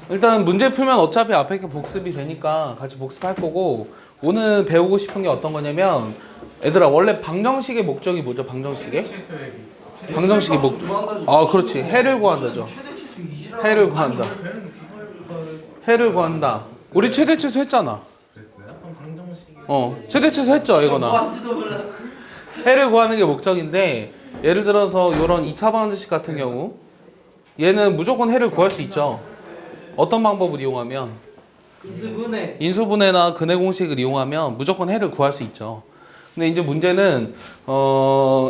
일단 문제 풀면 어차피 앞에 게 복습이 되니까 같이 복습할 거고, 오늘 배우고 싶은 게 어떤 거냐면, 얘들아 원래 방정식의 목적이 뭐죠? 방정식의? 방정식의 아 그렇지. 해를 구한다죠. 해를 구한다. 해를 구한다. 우리 최대치수 했잖아. 최대치수 했죠 이거나. 해를 구하는 게 목적인데, 예를 들어서 이런 2차 방정식 같은 경우 얘는 무조건 해를 구할 수 있죠. 어떤 방법을 이용하면? 인수분해나 근해 공식을 이용하면 무조건 해를 구할 수 있죠. 근데 이제 문제는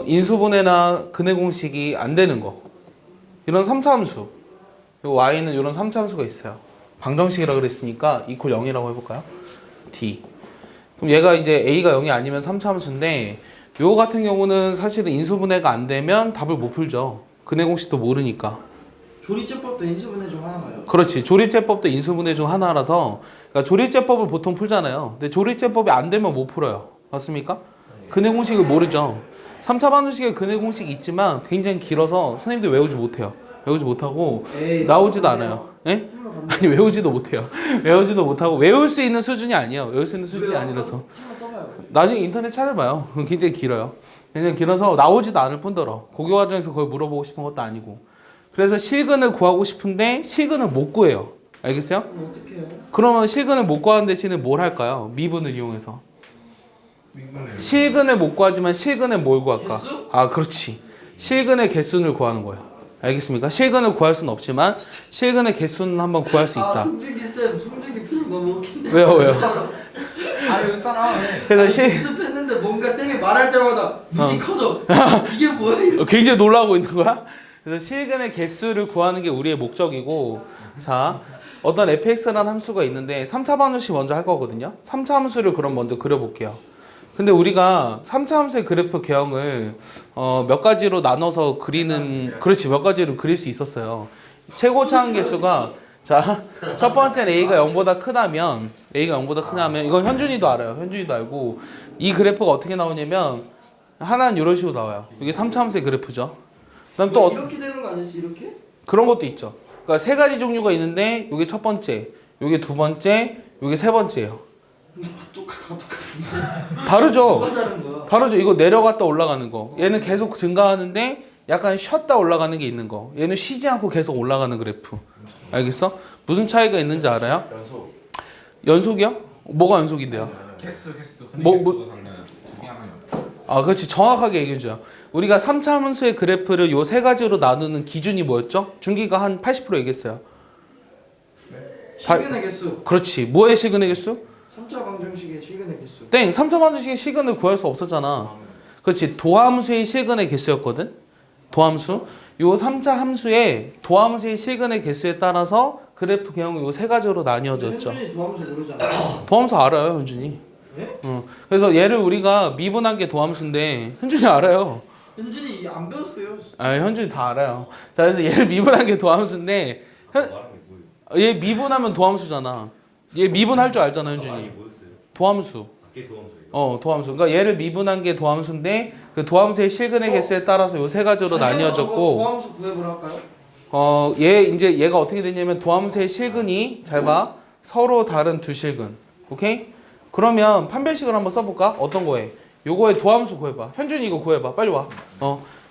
인수분해나 근해 공식이 안 되는 거. 이런 3차 함수. 요 y는 이런 3차 함수가 있어요. 방정식이라 그랬으니까 equal 0이라고 해볼까요? d. 그럼 얘가 이제 a가 0이 아니면 3차 함수인데, 요 같은 경우는 사실은 인수분해가 안 되면 답을 못 풀죠. 근해 공식도 모르니까. 조립제법도 인수분해 중 하나가요? 그렇지. 조립제법도 인수분해 중 하나라서, 그러니까 조립제법을 보통 풀잖아요. 근데 조립제법이 안 되면 못 풀어요. 맞습니까? 근해 공식을 모르죠. 3차 방정식에 근해 공식이 있지만 굉장히 길어서 선생님들 외우지 못해요. 외우지 못하고 나오지도 않아요. 예? 아니 외우지도 못해요. 외우지도 못하고 외울 수 있는 수준이 아니에요. 외울 수 있는 수준이 아니라서. 나중에 인터넷 찾아봐요. 굉장히 길어요. 굉장히 길어서 나오지도 않을 뿐더러 고교 과정에서 그걸 물어보고 싶은 것도 아니고. 그래서 실근을 구하고 싶은데 실근을 못 구해요. 알겠어요? 어떻게 해요? 그러면 실근을 못 구하는 대신에 뭘 할까요? 미분을 이용해서. 실근을 못 구하지만 실근의 뭘 구할까? 개수? 아 그렇지. 실근의 개수를 구하는 거예요. 알겠습니까? 실근을 구할 수는 없지만 실근의 개수는 한번 구할 수 있다. 송중기 쌤, 송중기 표정 너무 웃긴데. 왜요? 아 여기 있잖아. 그래서 복습했는데 뭔가 쌤이 말할 때마다 눈이 커져. 이게 뭐야? 굉장히 놀라고 있는 거야? 그래서 실근의 개수를 구하는 게 우리의 목적이고, 자 어떤 fx라는 함수가 있는데 3차 방정식 먼저 할 거거든요. 3차 함수를 그럼 먼저 그려볼게요. 근데 우리가 3차 함수의 그래프 개형을 몇 가지로 나눠서 그리는, 그렇지, 몇 가지로 그릴 수 있었어요. 최고차 함계수가, 자 첫 번째는 a가 0보다 크다면, 이건 현준이도 알아요. 현준이도 알고, 이 그래프가 어떻게 나오냐면 하나는 이런 식으로 나와요. 이게 3차 함수의 그래프죠. 그다음 또 이렇게 되는 거 아니었지? 이렇게? 그런 그런 것도 있죠. 그러니까 세 가지 종류가 있는데, 요게 첫 번째, 요게 두 번째, 요게 세 번째예요. 똑같은데. 다르죠. 뭐가 다른 거야? 다르죠. 이거 내려갔다 올라가는 거. 얘는 계속 증가하는데 약간 쉬었다 올라가는 게 있는 거. 얘는 쉬지 않고 계속 올라가는 그래프. 알겠어? 무슨 차이가 있는지 알아요? 연속. 연속이요? 뭐가 연속인데요? 개수. 뭐- 개수도 달라요. 두개 하나요. 아, 그렇지. 정확하게 얘기해줘요. 우리가 3차 함수의 그래프를 요 세 가지로 나누는 기준이 뭐였죠? 준기가 한 80% 얘기했어요. 실근의 개수. 그렇지. 뭐의 실근의 개수? 3차 방정식의 실근의 개수. 땡! 3차 방정식의 실근을 구할 수 없었잖아. 그렇지. 도함수의 실근의 개수였거든. 도함수. 요 3차 함수의 도함수의 실근의 개수에 따라서 그래프 개형이 요 세 가지로 나뉘어졌죠. 현준이 도함수 모르잖아. 도함수 알아요, 현준이. 네? 그래서 얘를 우리가 미분한 게 도함수인데 현준이 알아요. 현준이 안 배웠어요. 아, 현준이 다 알아요. 자, 그래서 얘를 미분한 게 도함수인데, 얘 미분하면 도함수잖아. 얘 미분할 줄 알잖아, 현준이. 도함수. 도함수. 그러니까 얘를 미분한 게 도함수인데, 그 도함수의 실근의 개수에 따라서 요 세 가지로 나뉘어졌고, 도함수 구해보라 할까요? 얘가 어떻게 되냐면 도함수의 실근이, 잘 봐, 서로 다른 두 실근. 오케이? 그러면 판별식을 한번 써볼까? 어떤 거에? 요거에 도함수 구해봐. 현준이 이거 구해봐. 빨리 와.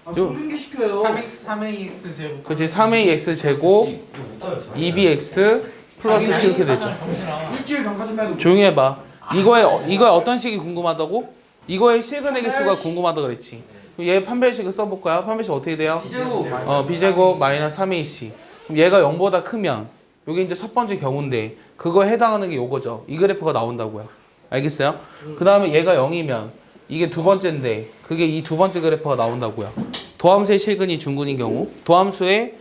송중기 시켜요. 3ax 제곱. 그치, 3ax 제곱 2bx 플러스 c 이렇게 되죠. 일주일 전까지만 해도 조용히 해봐. 이거에 어떤 식이 궁금하다고? 이거의 실근의 개수가 궁금하다 그랬지. 그럼 얘 판별식을 써볼까요? 판별식 어떻게 돼요? 비제곱. b제곱 마이너스 3ac. 그럼 얘가 0보다 크면, 요게 이제 첫 번째 경우인데, 그거에 해당하는 게 요거죠. 이 그래프가 나온다고요. 알겠어요? 그 다음에 얘가 0이면, 이게 두 번째인데, 그게 이 두 번째 그래프가 나온다고요. 도함수의 실근이 중근인 경우, 도함수의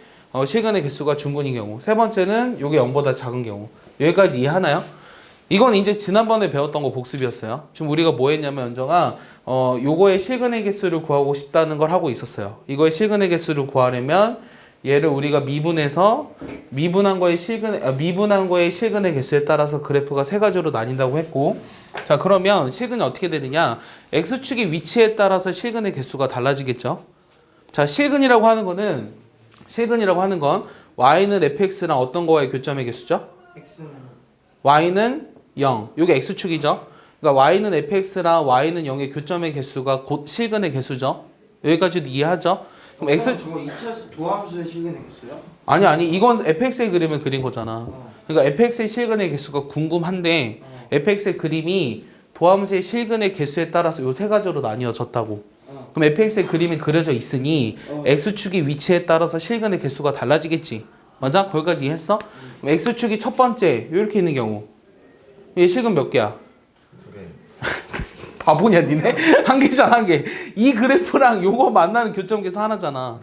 실근의 개수가 중근인 경우, 세 번째는 요게 0보다 작은 경우. 여기까지 이해하나요? 이건 이제 지난번에 배웠던 거 복습이었어요. 지금 우리가 뭐 했냐면, 연정아, 요거의 실근의 개수를 구하고 싶다는 걸 하고 있었어요. 이거의 실근의 개수를 구하려면, 얘를 우리가 미분해서 미분한 거의 실근의 개수에 따라서 그래프가 세 가지로 나뉜다고 했고, 자 그러면 실근이 어떻게 되느냐? x축의 위치에 따라서 실근의 개수가 달라지겠죠. 자 실근이라고 하는 건 y는 fx랑 어떤 거와의 교점의 개수죠? X는 y는 0. 이게 x축이죠. 그러니까 y는 fx랑 y는 0의 교점의 개수가 곧 실근의 개수죠. 여기까지도 이해하죠? 그럼 x 저거 2차 도함수의 실근의 개수요? 아니 이건 fx의 그림을 그린 거잖아. 그러니까 fx의 실근의 개수가 궁금한데 fx의 그림이 도함수의 실근의 개수에 따라서 요 세 가지로 나뉘어졌다고. 그럼 fx의 그림이 그려져 있으니 x축의 위치에 따라서 실근의 개수가 달라지겠지. 맞아? 거기까지 이해했어? 그럼 x축이 첫 번째 이렇게 있는 경우 얘 실근 몇 개야? 2개. 바보냐 니네? 한 개잖아 한 개. 이 그래프랑 요거 만나는 교점 개수 하나잖아.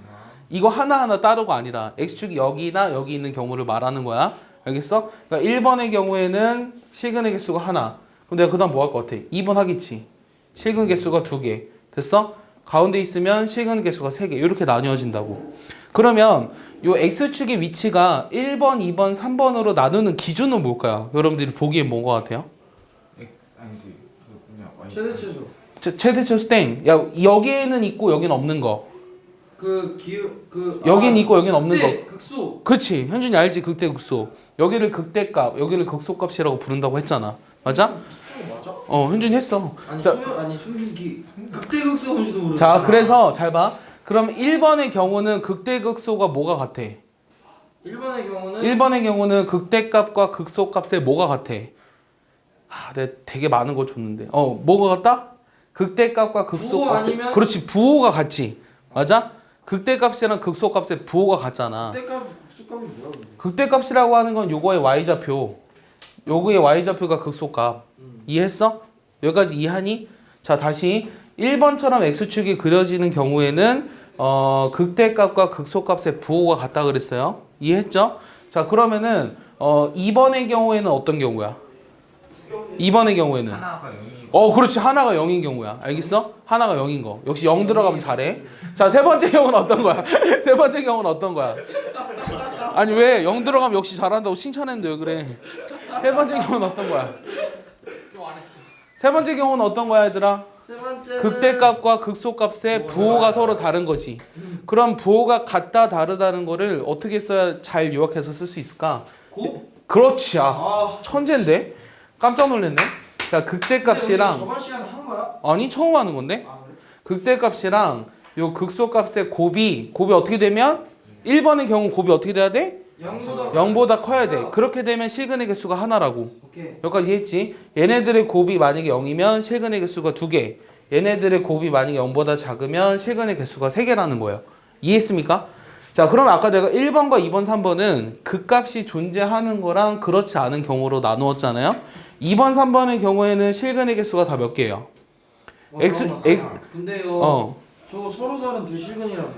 이거 하나하나 따로가 아니라 x축이 여기나 여기 있는 경우를 말하는 거야. 알겠어? 그러니까 1번의 경우에는 실근의 개수가 하나. 그럼 내가 그 다음 뭐 할 것 같아? 2번 하겠지. 실근 개수가 2개. 됐어? 가운데 있으면 실근 개수가 3개. 이렇게 나뉘어진다고. 그러면 요 x축의 위치가 1번, 2번, 3번으로 나누는 기준은 뭘까요? 여러분들이 보기엔 뭔 것 같아요? X 아니지. 그 뭐냐 Y. 최대 최소. 최대 최소 땡. 야, 여기에는 있고 여기는 없는 거. 그 기후 그 여긴 있고 여긴 없는 거. 극소. 그렇지. 현준이 알지? 극대 극소. 여기를 극대값, 여기를 극소값이라고 부른다고 했잖아. 맞아? 맞아? 현준이 했어. 아니 자, 숨기기 극대 극소 뭔지도 모르겠어. 자, 그래서 잘 봐. 그럼 1번의 경우는 극대 극소가 뭐가 같아? 1번의 경우는 1번의 경우는 극대값과 극소값의 뭐가 같아? 내가 되게 많은 걸 줬는데. 뭐가 같다? 극대값과 부호 극소값의 아니면? 그렇지. 부호가 같지. 맞아? 극대값이랑 극소값의 부호가 같잖아. 극대값 극소값이 뭐야? 근데? 극대값이라고 하는 건 요거의 y좌표. 요거의 y좌표가 극소값. 이해했어? 여기까지 이해하니? 자, 다시 1번처럼 x축이 그려지는 경우에는 극대값과 극소값의 부호가 같다 그랬어요. 이해했죠? 자, 그러면은 2번의 경우에는 어떤 경우야? 2번의 경우에는 하나가 0이. 그렇지. 하나가 0인 경우야. 알겠어? 하나가 0인 거. 역시 0 들어가면 잘해. 자, 세 번째 경우는 어떤 거야? 세 번째 경우는 어떤 거야? 아니 왜 0 들어가면 역시 잘한다고 칭찬했는데 왜 그래? 세 번째 경우는 어떤 거야? 세 번째 경우는 어떤 거야, 얘들아? 세 번째는 극대값과 극소값의 부호가 서로 다른 거지. 그럼 부호가 같다 다르다는 거를 어떻게 써야 잘 요약해서 쓸 수 있을까? 그렇지. 천재인데? 깜짝 놀랐네. 자, 극대값이랑 저번 시간에 한 거야? 아니 처음 하는 건데? 그래? 극대값이랑 요 극소값의 곱이 어떻게 되면 1번의 경우 곱이 어떻게 돼야 돼? 0보다 커야 돼. 그렇게 되면 실근의 개수가 하나라고. 오케이. 여기까지 했지. 얘네들의 곱이 만약에 0이면 실근의 개수가 2개. 얘네들의 곱이 만약에 0보다 작으면 실근의 개수가 3개라는 거예요. 이해했습니까? 자, 그럼 아까 내가 1번과 2번, 3번은 극값이 존재하는 거랑 그렇지 않은 경우로 나누었잖아요. 2번, 3번의 경우에는 실근의 개수가 다 몇 개예요? 근데요. 저거 서로 다른 두 실근이라고 해.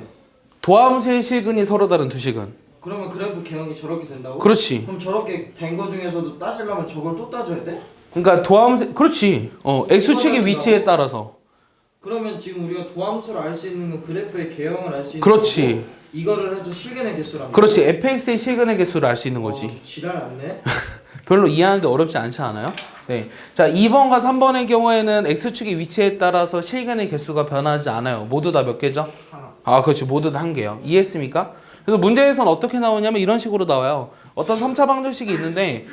도함수의 실근이 서로 다른 두 실근. 그러면 그래프 개형이 저렇게 된다고? 그렇지. 그럼 저렇게 된 거 중에서도 따지려면 저걸 또 따져야 돼? 그러니까 도함수 그렇지. x축의 위치에 따라서. 그러면 지금 우리가 도함수를 알 수 있는 건 그래프의 개형을 알 수 있는 그렇지. 거고, 이거를 해서 실근의 개수라는 그렇지. fx의 실근의 개수를 알 수 있는 거지. 지랄 않네. 별로 이해하는데 어렵지 않지 않아요? 네. 자, 2번과 3번의 경우에는 x축의 위치에 따라서 실근의 개수가 변하지 않아요. 모두 다 몇 개죠? 하나. 그렇지. 모두 다 한 개요. 이해했습니까? 그래서 문제에서는 어떻게 나오냐면 이런 식으로 나와요. 어떤 3차 방정식이 있는데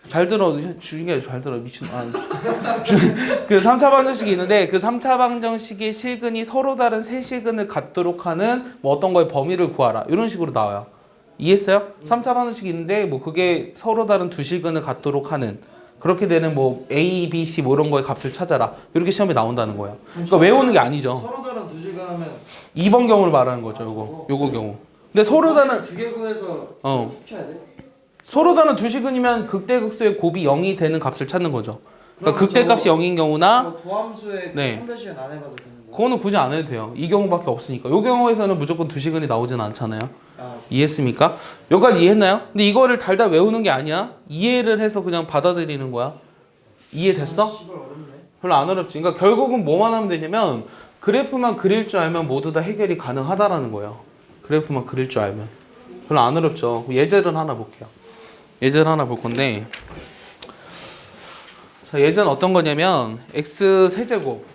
잘 들어. 주인이 잘 들어. 미친. 그 3차 방정식이 있는데 그 3차 방정식의 실근이 서로 다른 세 실근을 갖도록 하는 뭐 어떤 거의 범위를 구하라. 이런 식으로 나와요. 이해했어요? 3차 방정식이 있는데 뭐 그게 서로 다른 두 실근을 갖도록 하는 그렇게 되는 뭐 A, B, C 뭐 이런 거의 값을 찾아라. 이렇게 시험에 나온다는 거예요. 그러니까 외우는 게 아니죠. 서로 다른 두 실근 하면 2번 경우를 말하는 거죠. 요거 경우. 근데 서로 다른 두개 구해서 합쳐야 돼? 서로 다른 두 실근이면 극대극소의 곱이 0이 되는 값을 찾는 거죠. 그러니까 극대값이 0인 경우나 도함수의 네. 컨벤션 안 해봐도 되는데. 그거는 굳이 안 해도 돼요. 이 경우밖에 없으니까. 이 경우에서는 무조건 두 실근이 나오진 않잖아요. 이해했습니까? 여기까지 이해했나요? 근데 이거를 달달 외우는 게 아니야. 이해를 해서 그냥 받아들이는 거야. 이해됐어? 씨발 어렵네. 별로 안 어렵지. 그러니까 결국은 뭐만 하면 되냐면 그래프만 그릴 줄 알면 모두 다 해결이 가능하다라는 거예요. 그래프만 그릴 줄 알면. 별로 안 어렵죠. 예제를 하나 볼게요. 예제를 하나 볼 건데 자, 예제는 어떤 거냐면 x 세제곱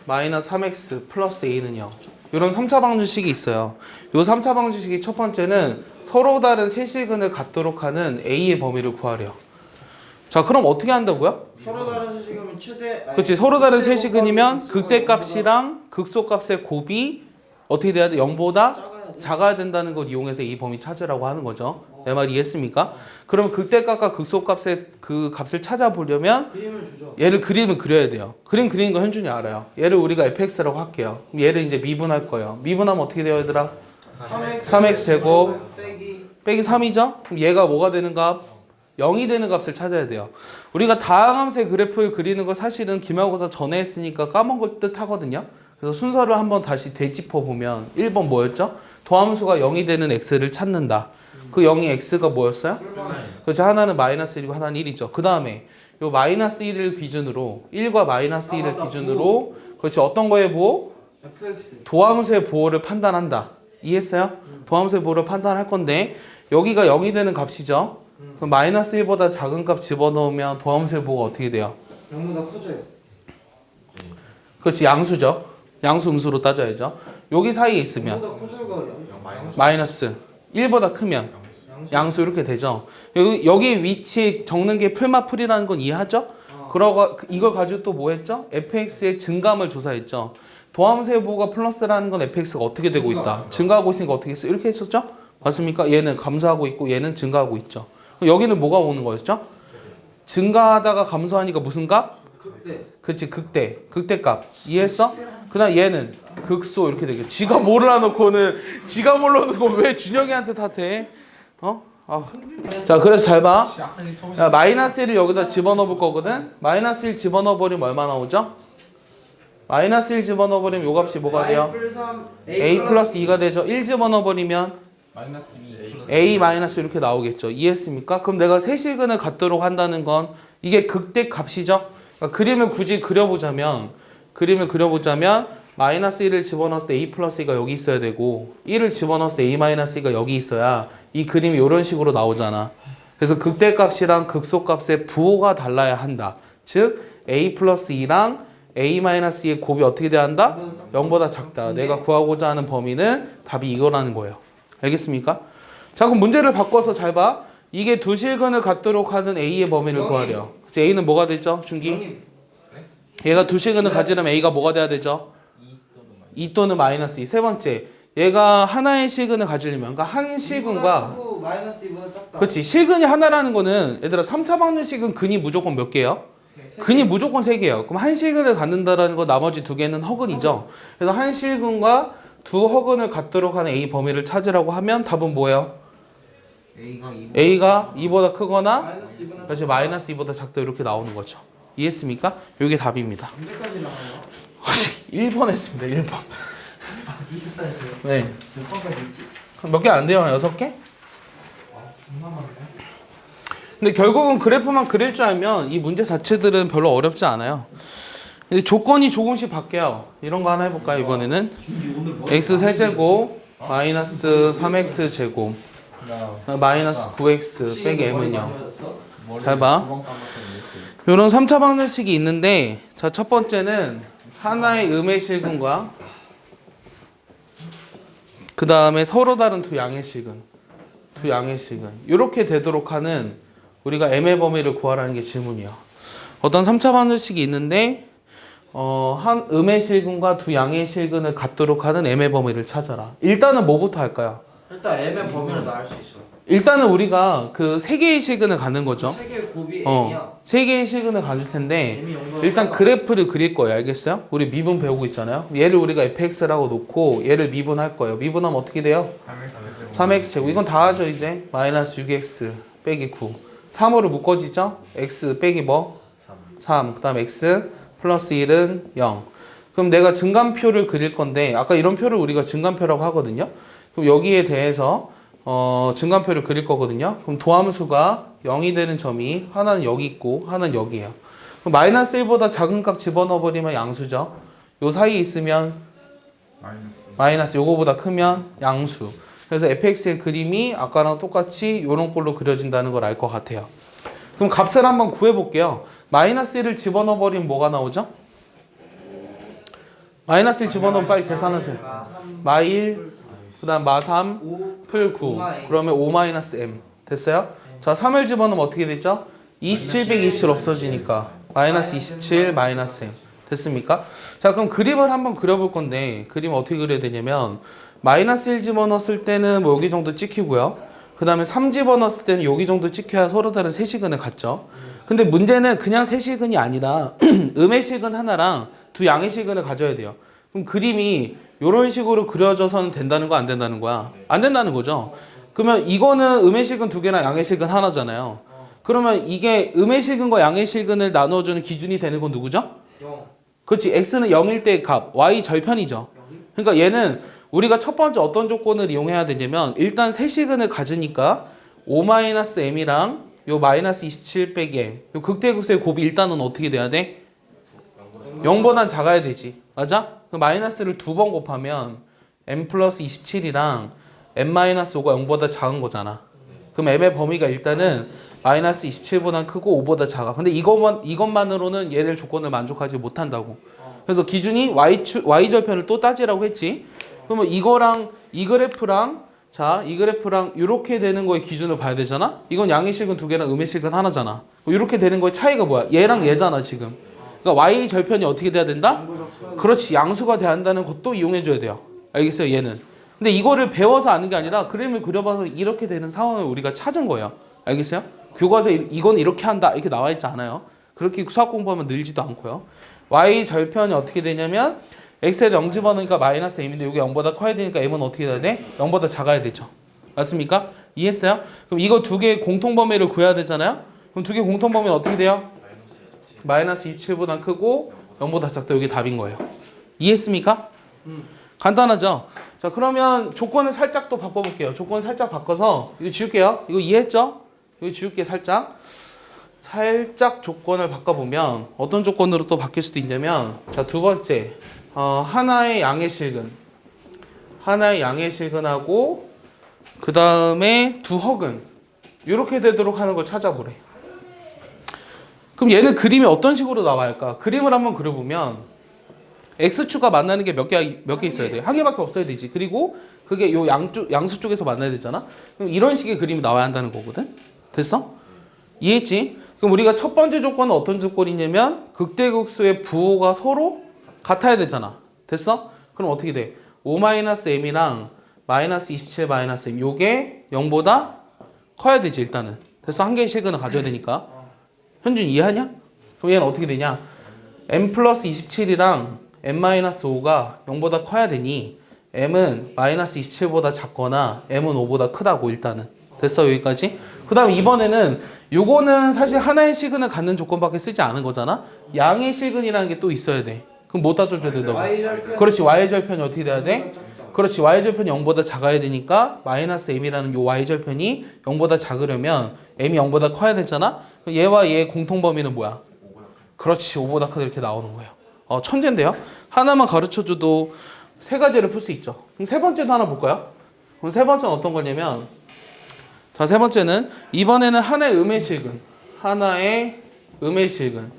마이너스 3x 플러스 a는 0. 이런 3차 방정식이 있어요. 요 3차 방정식이 첫 번째는 서로 다른 세시근을 갖도록 하는 A의 범위를 구하래요. 자, 그럼 어떻게 한다고요? 서로 다른 세시경은 최대. 그렇지. 서로 다른 세시근이면 극대값이랑 극소값의 곱이 어떻게 돼야 돼? 0보다 작아야 된다는 걸 이용해서 이 범위 찾으라고 하는 거죠. 내 말 이해했습니까? 그럼 극대값과 극소값의 그 값을 찾아보려면 그림을 주죠. 얘를 그림을 그려야 돼요. 그림 그리는 거 현준이 알아요. 얘를 우리가 fx라고 할게요. 그럼 얘를 이제 미분할 거예요. 미분하면 어떻게 돼요, 얘들아? 3x 제곱 빼기 3이죠? 그럼 얘가 뭐가 되는 값? 0이 되는 값을 찾아야 돼요. 우리가 다항함수의 그래프를 그리는 거 사실은 기말고사 전에 했으니까 까먹을 듯 하거든요. 그래서 순서를 한번 다시 되짚어 보면 1번 뭐였죠? 도함수가 0이 되는 x를 찾는다. 그 0이 x가 뭐였어요? 그렇죠. 하나는 마이너스 1이고 하나는 1이죠. 그 다음에 요 마이너스 1을 기준으로 1과 마이너스 1을 기준으로 그렇지. 어떤 거의 보호? fx. 도함수의 보호를 판단한다. 이해했어요? 도함수의 보호를 판단할 건데 여기가 0이 되는 값이죠. 그럼 마이너스 1보다 작은 값 집어넣으면 도함수의 보호가 어떻게 돼요? 0보다 커져요. 그렇지. 양수죠. 양수 음수로 따져야죠. 여기 사이에 있으면 0보다 커져가 마이너스 1보다 크면 양수 이렇게 되죠. 여기 위치 적는 게 풀마풀이라는 건 이해하죠? 그러고 이걸 가지고 또 뭐 했죠? fx의 증감을 조사했죠. 도함수의 보호가 플러스라는 건 fx가 어떻게 되고 있다. 증가하고 있으니까 어떻게 했어? 이렇게 했었죠? 맞습니까? 얘는 감소하고 있고 얘는 증가하고 있죠. 여기는 뭐가 오는 거였죠? 증가하다가 감소하니까 무슨 값? 극대. 그치, 극대값. 이해했어? 그다음 얘는 극소 이렇게 되겠죠. 지가 몰라놓고는 지가 몰라놓고 왜 준영이한테 탓해? 어? 자, 그래서 잘 봐. 야, 마이너스 1을 여기다 집어넣어 볼 거거든. 마이너스 1 집어넣어 버리면 얼마 나오죠? 마이너스 1 집어넣어 버리면 요 값이 뭐가 돼요? a 플러스 2가 되죠. 1 집어넣어 버리면 마이너스 2 a 마이너스 이렇게 나오겠죠. 이해했습니까? 그럼 내가 세시근을 갖도록 한다는 건 이게 극대 값이죠. 그러니까 그림을 굳이 그려보자면 마이너스 1을 집어넣었을 때 a 플러스 2가 여기 있어야 되고 1을 집어넣었을 때 a 마이너스 2가 여기 있어야 이 그림이 이런 식으로 나오잖아. 그래서 극대값이랑 극소값의 부호가 달라야 한다. 즉 a 플러스 2랑 a 마이너스 2의 곱이 어떻게 돼야 한다? 0보다 작다. 내가 구하고자 하는 범위는 답이 이거라는 거예요. 알겠습니까? 자, 그럼 문제를 바꿔서 잘 봐. 이게 두 실근을 갖도록 하는 a의 범위를 구하려. 그래서 a는 뭐가 되죠? 준기? 얘가 두 실근을 가지려면 a가 뭐가 돼야 되죠? 2 또는 마이너스 2. 세 번째, 얘가 하나의 실근을 가지려면, 그러니까 한 실근과 마이너스 2보다 작다. 그렇지. 실근이 하나라는 거는 얘들아 3차 방정식은 근이 무조건 몇 개예요? 근이 무조건 3개예요. 그럼 한 실근을 갖는다라는 거 나머지 2개는 허근이죠. 그래서 한 실근과 두 허근을 갖도록 하는 a 범위를 찾으라고 하면 답은 뭐예요? a가 2보다 크거나 마이너스 2보다 그렇지. 마이너스 2보다 작다 이렇게 나오는 거죠. 이해했습니까? 이게 답입니다. 언제까지 나와요? 아직 1번 했습니다. 1번. 아, 20번 했어요. 네. 몇 번까지 있지? 몇 개 안 돼요? 6개? 존나 많네. 근데 결국은 그래프만 그릴 줄 알면 이 문제 자체들은 별로 어렵지 않아요. 근데 조건이 조금씩 바뀌어요. 이런 거 하나 해볼까요? 이번에는 x 세제곱 마이너스 3x 제곱 마이너스 9x 빼기 m은요. 잘 봐. 이런 3차 방정식이 있는데 자, 첫 번째는 하나의 음의 실근과 그 다음에 서로 다른 두 양의 실근 이렇게 되도록 하는 우리가 m의 범위를 구하라는 게 질문이야. 어떤 3차 방정식이 있는데 한 음의 실근과 두 양의 실근을 갖도록 하는 m의 범위를 찾아라. 일단은 뭐부터 할까요? 일단 M의 범위를 나 알 수 있어. 일단은 우리가 그 세 개의 실근을 갖는 거죠. 세 개의 곱이 M이야. 세 개의 실근을 가질 텐데 M이 0보다 일단 작아. 그래프를 그릴 거예요. 알겠어요? 우리 미분 배우고 있잖아요. 얘를 우리가 fx라고 놓고 얘를 미분할 거예요. 미분하면 어떻게 돼요? 3x 제곱. 이건 다 하죠 이제. 마이너스 6x 빼기 9. 3으로 묶어지죠? x 빼기 뭐? 3. 그 다음 x 플러스 1은 0. 그럼 내가 증감표를 그릴 건데 아까 이런 표를 우리가 증감표라고 하거든요. 그럼 여기에 대해서 증감표를 그릴 거거든요. 그럼 도함수가 0이 되는 점이 하나는 여기 있고 하나는 여기예요. 그럼 마이너스 1보다 작은 값 집어넣어 버리면 양수죠. 요 사이에 있으면 마이너스 요거보다 크면 양수. 그래서 fx의 그림이 아까랑 똑같이 요런 꼴로 그려진다는 걸 알 것 같아요. 그럼 값을 한번 구해 볼게요. 마이너스 1을 집어넣어 버리면 뭐가 나오죠? 마이너스 1 집어넣으면 빨리 계산하세요. 마1 그 다음 마3 5 풀 9 그러면 5 마이너스 m 됐어요? 자 3을 집어넣으면 어떻게 됐죠? 27, 127 없어지니까 마이너스 27 마이너스 m 됐습니까? 자 그럼 그림을 한번 그려볼 건데 그림 어떻게 그려야 되냐면 마이너스 1 집어넣었을 때는 뭐 여기 정도 찍히고요. 그 다음에 3 집어넣었을 때는 여기 정도 찍혀야 서로 다른 세시근을 갖죠. 근데 문제는 그냥 세시근이 아니라 음의 시근 하나랑 두 양의 시근을 가져야 돼요. 그럼 그림이 이런 식으로 그려져서는 된다는 거 안 된다는 거야? 안 된다는 거죠. 그러면 이거는 음의 시근 두 개나 양의 시근 하나잖아요. 그러면 이게 음의 시근과 양의 시근을 나누어주는 기준이 되는 건 누구죠? 0 그렇지. x는 0일 때의 값, y 절편이죠. 그러니까 얘는 우리가 첫 번째 어떤 조건을 이용해야 되냐면 일단 세시근을 가지니까 5-m이랑 요 마이너스 27 빼기 m 요 극대극소의 곱이 일단은 어떻게 돼야 돼? 0보단 작아야 되지. 맞아? 그 마이너스를 두 번 곱하면 m 플러스 27이랑 m 마이너스 5가 0보다 작은 거잖아. 그럼 m의 범위가 일단은 마이너스 27보다 크고 5보다 작아. 근데 이것만으로는 얘를 조건을 만족하지 못한다고. 그래서 기준이 y절편을 또 따지라고 했지. 그러면 이거랑 이 그래프랑 자, 이 그래프랑 이렇게 되는 거의 기준을 봐야 되잖아. 이건 양의 식은 두 개랑 음의 식은 하나잖아. 이렇게 되는 거의 차이가 뭐야? 얘랑 얘잖아 지금. 그러니까 y 절편이 어떻게 돼야 된다? 그렇지. 양수가 돼야 한다는 것도 이용해 줘야 돼요. 알겠어요? 얘는. 근데 이거를 배워서 아는 게 아니라 그림을 그려봐서 이렇게 되는 상황을 우리가 찾은 거예요. 알겠어요? 교과서에 이건 이렇게 한다 이렇게 나와 있지 않아요. 그렇게 수학 공부하면 늘지도 않고요. y 절편이 어떻게 되냐면 x에 0 집어넣으니까 마이너스 m인데 이게 0보다 커야 되니까 m은 어떻게 돼야 돼? 0보다 작아야 되죠. 맞습니까? 이해했어요? 그럼 이거 두 개의 공통범위를 구해야 되잖아요. 그럼 두 개의 공통범위는 어떻게 돼요? 마이너스 27보다 크고 0보다 작다. 이게 답인 거예요. 이해했습니까? 간단하죠? 자 그러면 조건을 살짝 또 바꿔볼게요. 조건을 살짝 바꿔서 이거 지울게요. 이거 이해했죠? 이거 지울게 살짝 조건을 바꿔보면 어떤 조건으로 또 바뀔 수도 있냐면 자 두 번째 하나의 양의 실근하고 그 다음에 두 허근 이렇게 되도록 하는 걸 찾아보래. 그럼 얘는 그림이 어떤 식으로 나와야 할까? 그림을 한번 그려보면 x축과 만나는 게 몇 개 있어야 돼? 한 개밖에 없어야 되지. 그리고 그게 요 양수 쪽에서 만나야 되잖아. 그럼 이런 식의 그림이 나와야 한다는 거거든. 됐어? 이해했지? 그럼 우리가 첫 번째 조건은 어떤 조건이냐면 극대극소의 부호가 서로 같아야 되잖아. 됐어? 그럼 어떻게 돼? 5-m이랑 마이너스 27 마이너스 m 요게 0보다 커야 되지 일단은. 됐어? 한 개의 식은을 가져야 되니까. 현준 이해하냐? 그럼 얘는 어떻게 되냐? m 플러스 27이랑 m 마이너스 5가 0보다 커야 되니 m은 마이너스 27보다 작거나 m은 5보다 크다고 일단은. 됐어? 여기까지? 그 다음 이번에는 요거는 사실 하나의 시근을 갖는 조건밖에 쓰지 않은 거잖아? 양의 시근이라는 게 또 있어야 돼. 그럼 뭐 따져줘야 된다고? 그렇지. y절편이 어떻게 돼야 돼? 그렇지. y절편이 0보다 작아야 되니까 마이너스 m이라는 요 y절편이 0보다 작으려면 m이 0보다 커야 되잖아? 그럼 얘와 얘의 공통범위는 뭐야? 그렇지. 5보다 크다 이렇게 나오는 거예요. 천재인데요? 하나만 가르쳐줘도 세 가지를 풀 수 있죠. 그럼 세 번째도 하나 볼까요? 그럼 세 번째는 어떤 거냐면 자, 세 번째는 이번에는 하나의 음의 실근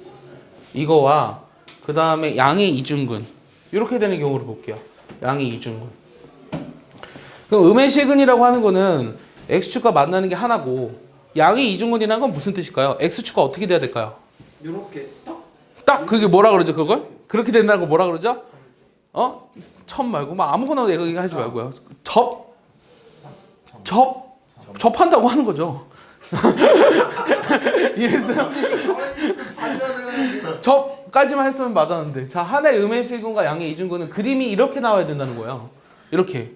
이거와 그 다음에 양의 이중근 이렇게 되는 경우를 볼게요. 양의 이중근. 그럼 음의 실근이라고 하는 거는 x축과 만나는 게 하나고 양의 이중근이라는 건 무슨 뜻일까요? x축과 어떻게 돼야 될까요? 요렇게 딱 그게 뭐라 그러죠 그걸? 그렇게 된다는 거 뭐라 그러죠? 첩 말고 막 아무거나 얘기하지 말고요. 접한다고 하는 거죠. 이해했어요? 접까지만 했으면 맞았는데 자 하나의 음의 실근과 양의 이중근은 그림이 이렇게 나와야 된다는 거예요. 이렇게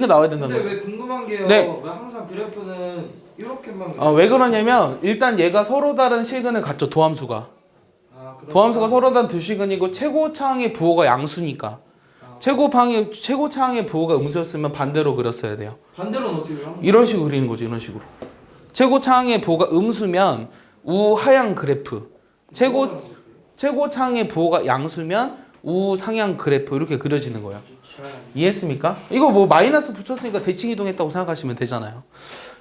나와야 된다는 근데 거죠. 왜 궁금한 게요. 네. 왜 항상 그래프는 이렇게만 왜 그러냐면 일단 얘가 서로 다른 실근을 갖죠. 도함수가 도함수가 서로 다른 두 실근이고 최고차항의 부호가 양수니까 최고차항의 부호가 음수였으면 반대로 그렸어야 돼요. 반대로는 어떻게 해요? 이런 식으로 그리는 거죠. 이런 식으로. 최고차항의 부호가 음수면 우하향 그래프. 최고차항의 부호가 양수면 우상향 그래프. 이렇게 그려지는 거예요. 이해했습니까? 이거 뭐 마이너스 붙였으니까 대칭 이동했다고 생각하시면 되잖아요.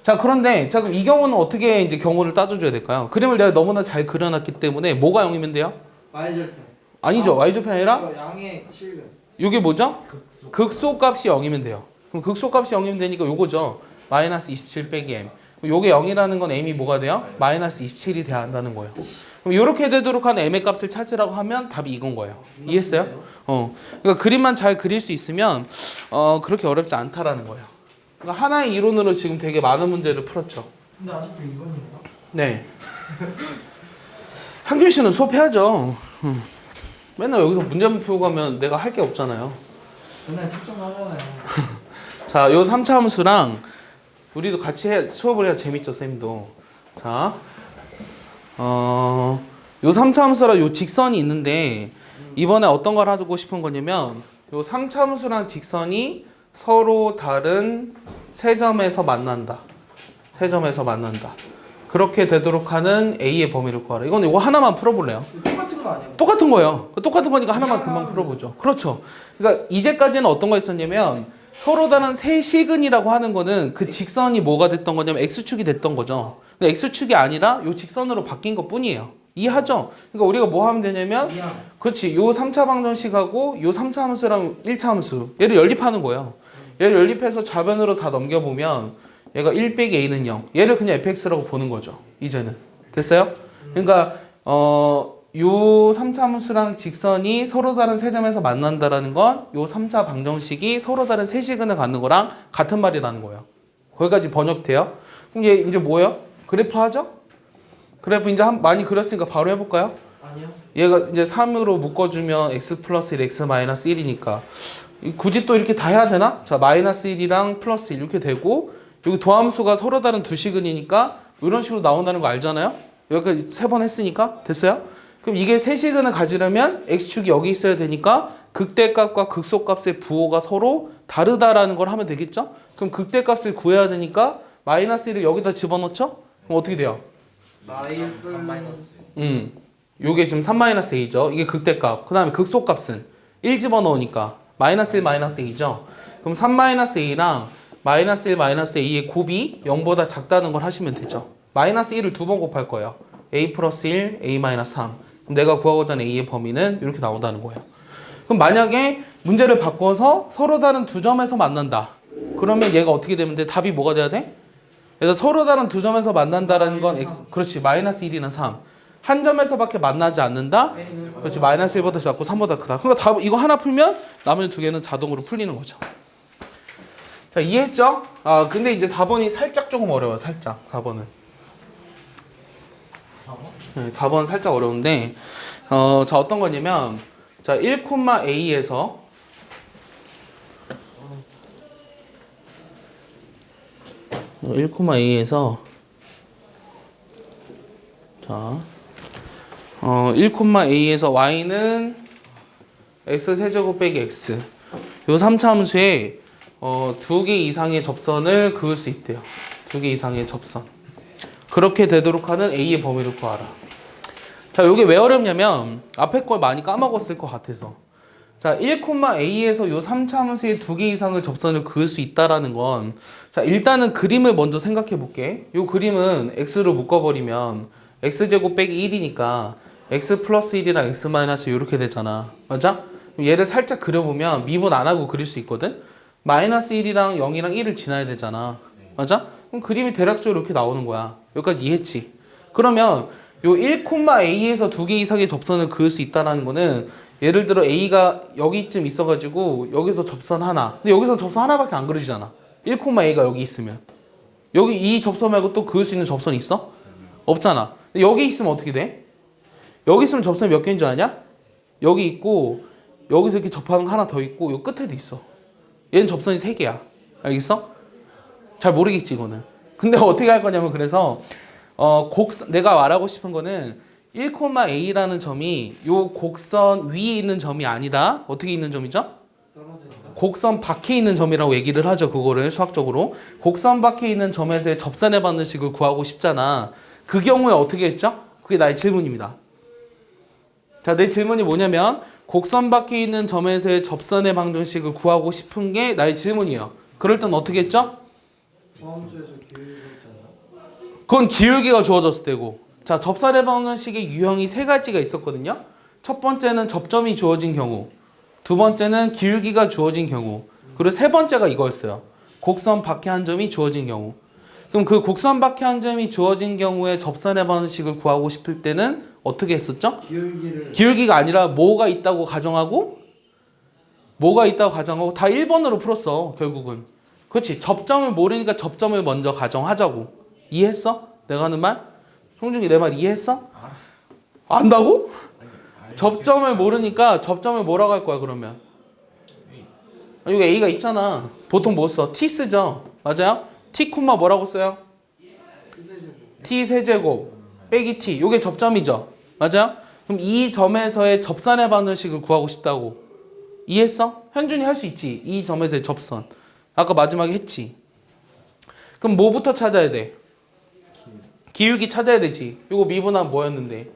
자, 그런데 자 그럼 이 경우는 어떻게 이제 경우를 따져줘야 될까요? 그림을 내가 너무나 잘 그려놨기 때문에 뭐가 0이면 돼요? y절편. 아니죠. y절편이 아니라 양의 실근. 이게 뭐죠? 극소값이 0이면 돼요. 그럼 극소값이 0이면 되니까 요거죠. 마이너스 27 빼기 m. 요게 0이라는 건 m이 뭐가 돼요? 마이너스 27이 돼야 한다는 거예요. 그럼 이렇게 되도록 하는 m의 값을 찾으라고 하면 답이 이건 거예요. 이해했어요? 그러니까 그림만 잘 그릴 수 있으면 그렇게 어렵지 않다라는 거예요. 그러니까 하나의 이론으로 지금 되게 많은 문제를 풀었죠. 근데 아직도 2번인가? 네. 한길 씨는 수업해야죠. 맨날 여기서 문제만 풀고 가면 내가 할 게 없잖아요. 맨날 책좀 하잖아요. 자, 요 3차 함수랑 우리도 같이 수업을 해야 재밌죠, 쌤도. 자, 요 3차 함수랑 요 직선이 있는데 이번에 어떤 걸 하고 싶은 거냐면 요 3차 함수랑 직선이 서로 다른 세 점에서 만난다. 세 점에서 만난다. 그렇게 되도록 하는 A의 범위를 구하라. 이건 이거 하나만 풀어볼래요? 똑같은 거 아니야? 똑같은 거예요. 똑같은 거니까 하나만 금방 풀어보죠. 그렇죠. 그러니까 이제까지는 어떤 거 있었냐면 서로 다른 세 시근이라고 하는 거는 그 직선이 뭐가 됐던 거냐면 X축이 됐던 거죠. 근데 X축이 아니라 요 직선으로 바뀐 것 뿐이에요. 이해하죠? 그러니까 우리가 뭐 하면 되냐면 그렇지. 요 3차 방정식하고 요 3차 함수랑 1차 함수 얘를 연립하는 거예요. 얘를 연립해서 좌변으로 다 넘겨보면 얘가 1 빼기 a는 0. 얘를 그냥 fx라고 보는 거죠. 이제는. 됐어요? 그러니까 요 3차 함수랑 직선이 서로 다른 세 점에서 만난다라는 건 요 3차 방정식이 서로 다른 세 시근을 갖는 거랑 같은 말이라는 거예요. 거기까지 번역돼요. 그럼 얘 이제 뭐예요? 그래프 하죠? 그래프 이제 많이 그렸으니까 바로 해볼까요? 아니요. 얘가 이제 3으로 묶어주면 x 플러스 1, x 마이너스 1이니까 굳이 또 이렇게 다 해야 되나? 자, 마이너스 1이랑 플러스 1 이렇게 되고 여기 도함수가 서로 다른 두 시근이니까 이런 식으로 나온다는 거 알잖아요? 여기까지 3번 했으니까 됐어요? 그럼 이게 세 시근을 가지려면 x축이 여기 있어야 되니까 극대값과 극소값의 부호가 서로 다르다라는 걸 하면 되겠죠? 그럼 극대값을 구해야 되니까 마이너스 1을 여기다 집어넣죠? 그럼 어떻게 돼요? 요게 지금 3-a죠. 이게 극대값. 그 다음에 극소값은 1 집어넣으니까 마이너스 1, 마이너스 a죠. 그럼 3-a랑 마이너스 1, 마이너스 a의 곱이 0보다 작다는 걸 하시면 되죠. 마이너스 1을 2번 곱할 거예요. a 플러스 1, a 마이너스 3. 그럼 내가 구하고자 하는 a의 범위는 이렇게 나온다는 거예요. 그럼 만약에 문제를 바꿔서 서로 다른 두 점에서 만난다. 그러면 얘가 어떻게 되면 돼? 답이 뭐가 돼야 돼? 그래서 서로 다른 두 점에서 만난다라는 건 x, 그렇지, 마이너스 1이나 3. 한 점에서밖에 만나지 않는다? 그렇지, 마이너스 1보다 작고 3보다 크다. 그러니까 답, 이거 하나 풀면 나머지 두 개는 자동으로 풀리는 거죠. 자, 이해했죠? 아, 근데 이제 4번이 살짝 조금 어려워요. 살짝 4번은. 4번 살짝 어려운데 자, 어떤 거냐면 자, 1,a에서 자, 1,a에서 y는 x 세제곱 빼기 x 요 3차 함수에 두 개 이상의 접선을 그을 수 있대요. 두 개 이상의 접선. 그렇게 되도록 하는 a의 범위를 구하라. 자, 이게 왜 어렵냐면 앞에 걸 많이 까먹었을 것 같아서. 자, 1,a에서 요 3차 함수에 두 개 이상의 접선을 그을 수 있다라는 건 자, 일단은 그림을 먼저 생각해 볼게. 요 그림은 x로 묶어버리면 x제곱 빼기 1이니까 x 플러스 1이랑 x 마이너스 이렇게 되잖아. 맞아? 얘를 살짝 그려보면 미분 안 하고 그릴 수 있거든? 마이너스 1이랑 0이랑 1을 지나야 되잖아. 맞아? 그럼 그림이 대략적으로 이렇게 나오는 거야. 여기까지 이해했지? 그러면 요 1,a에서 두 개 이상의 접선을 그을 수 있다는 거는 예를 들어 a가 여기쯤 있어가지고 여기서 접선 하나. 근데 여기서 접선 하나밖에 안 그려지잖아. 1,a가 여기 있으면. 여기 이 접선 말고 또 그을 수 있는 접선 있어? 없잖아. 근데 여기 있으면 어떻게 돼? 여기 있으면 접선이 몇 개인 줄 아냐? 여기 있고 여기서 이렇게 접하는 거 하나 더 있고 요 끝에도 있어. 얘는 접선이 3개야. 알겠어? 잘 모르겠지 이거는. 근데 어떻게 할 거냐면 그래서 내가 말하고 싶은 거는 1,a라는 점이 요 곡선 위에 있는 점이 아니라 어떻게 있는 점이죠? 곡선 밖에 있는 점이라고 얘기를 하죠. 그거를 수학적으로. 곡선 밖에 있는 점에서의 접선의 방정식을 구하고 싶잖아. 그 경우에 어떻게 했죠? 그게 나의 질문입니다. 자, 내 질문이 뭐냐면 곡선 밖에 있는 점에서의 접선의 방정식을 구하고 싶은 게 나의 질문이에요. 그럴 땐 어떻게 했죠? 포함수에서 기울기 있잖아. 그건 기울기가 주어졌을 때고. 자, 접선의 방정식의 유형이 3가지가 있었거든요. 첫 번째는 접점이 주어진 경우. 두 번째는 기울기가 주어진 경우. 그리고 세 번째가 이거였어요. 곡선 밖에 한 점이 주어진 경우. 그럼 그 곡선 밖에 한 점이 주어진 경우에 접선의 방식을 구하고 싶을 때는 어떻게 했었죠? 기울기가 아니라 뭐가 있다고 가정하고 다 1번으로 풀었어 결국은. 그렇지. 접점을 모르니까 접점을 먼저 가정하자고. 이해했어? 내가 하는 말? 송중기 내 말 이해했어? 안다고? 접점을 모르니까 접점을 뭐라고 할 거야 그러면? 여기 A가 있잖아. 보통 뭐 써? T 쓰죠? 맞아요? T 콤마 뭐라고 써요? T 세제곱 빼기 T. 요게 접점이죠? 맞아요? 그럼 이 점에서의 접선의 방정식을 구하고 싶다고. 이해했어? 현준이 할 수 있지. 이 점에서의 접선. 아까 마지막에 했지. 그럼 뭐부터 찾아야 돼? 기울기 찾아야 되지. 요거 미분하면 뭐였는데?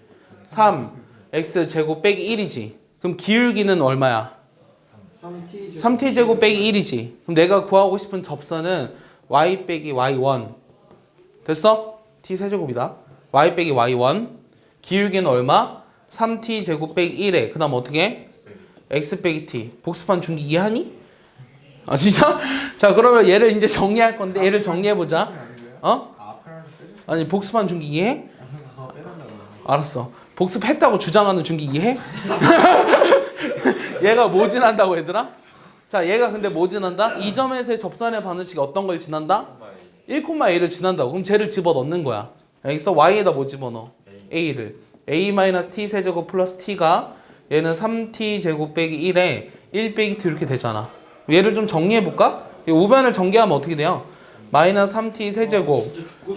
3 x 제곱 빼기 1이지. 그럼 기울기는 얼마야? 3t 제곱 빼기 1이지. 그럼 내가 구하고 싶은 접선은 y 빼기 y1. 됐어? t 세제곱이다. y 빼기 y1. 기울기는 얼마? 3t 제곱 빼기 1에 그 다음 어떻게? x 빼기 t. 복습한 중기 이해하니? 아 진짜? 자 그러면 얘를 이제 정리할 건데 얘를 정리해보자. 어? 아니 복습한 중기 이해해? 알았어. 복습했다고 주장하는 중기 이해해? 얘가 뭐 지난다고 얘들아? 자 얘가 근데 뭐 지난다? 이 점에서의 접선의 방정식이 어떤 걸 지난다? 1,a를 지난다고. 그럼 쟤를 집어넣는 거야. 여기서 y에다 뭐 집어넣어? a를. a-t 세제곱 플러스 t가 얘는 3t 제곱 빼기 1에 1 빼기 t 이렇게 되잖아. 얘를 좀 정리해볼까? 우변을 전개하면 어떻게 돼요? 마이너스 3t 세제곱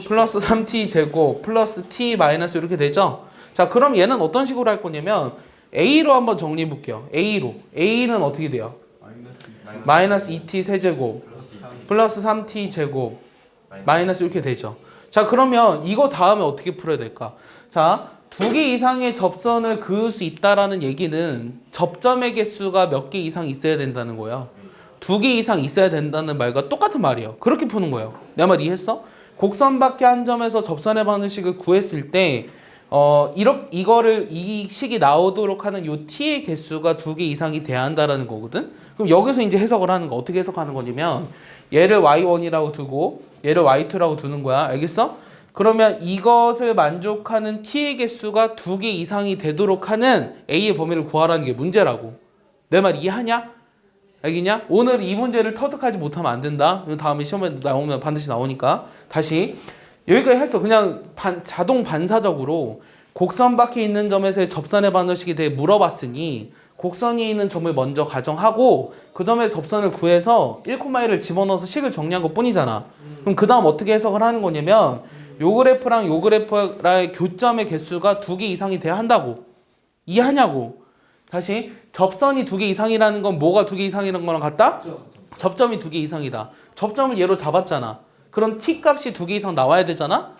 플러스 3t 제곱 플러스 t 마이너스 이렇게 되죠? 자 그럼 얘는 어떤 식으로 할 거냐면 a로 한번 정리해 볼게요. a로. a는 어떻게 돼요? 마이너스 2t 세제곱 플러스 3t 제곱 마이너스 이렇게 되죠. 자 그러면 이거 다음에 어떻게 풀어야 될까? 자 두 개 이상의 접선을 그을 수 있다라는 얘기는 접점의 개수가 몇 개 이상 있어야 된다는 거예요. 2개 이상 있어야 된다는 말과 똑같은 말이에요. 그렇게 푸는 거예요. 내 말 이해했어? 곡선 밖에 한 점에서 접선의 방정식을 구했을 때 이거를 이 식이 나오도록 하는 요 t의 개수가 2개 이상이 돼야 한다라는 거거든. 그럼 여기서 이제 해석을 하는 거 어떻게 해석하는 거냐면 얘를 y1이라고 두고 얘를 y2라고 두는 거야. 알겠어? 그러면 이것을 만족하는 t의 개수가 2개 이상이 되도록 하는 a의 범위를 구하라는 게 문제라고. 내 말 이해하냐? 알겠냐? 오늘 이 문제를 터득하지 못하면 안 된다. 다음에 시험에 나오면 반드시 나오니까. 다시 여기까지 했어. 그냥 자동 반사적으로 곡선 밖에 있는 점에서의 접선의 방정식에 대해 물어봤으니 곡선이 있는 점을 먼저 가정하고 그 점에서 접선을 구해서 1,1을 집어넣어서 식을 정리한 것 뿐이잖아. 그럼 그 다음 어떻게 해석을 하는 거냐면 요 그래프랑 요 그래프의 교점의 개수가 2개 이상이 돼야 한다고. 이해하냐고. 다시 접선이 2개 이상이라는 건 뭐가 2개 이상이라는 거랑 같다? 접점이 2개 이상이다. 접점을 얘로 잡았잖아. 그럼 t 값이 2개 이상 나와야 되잖아?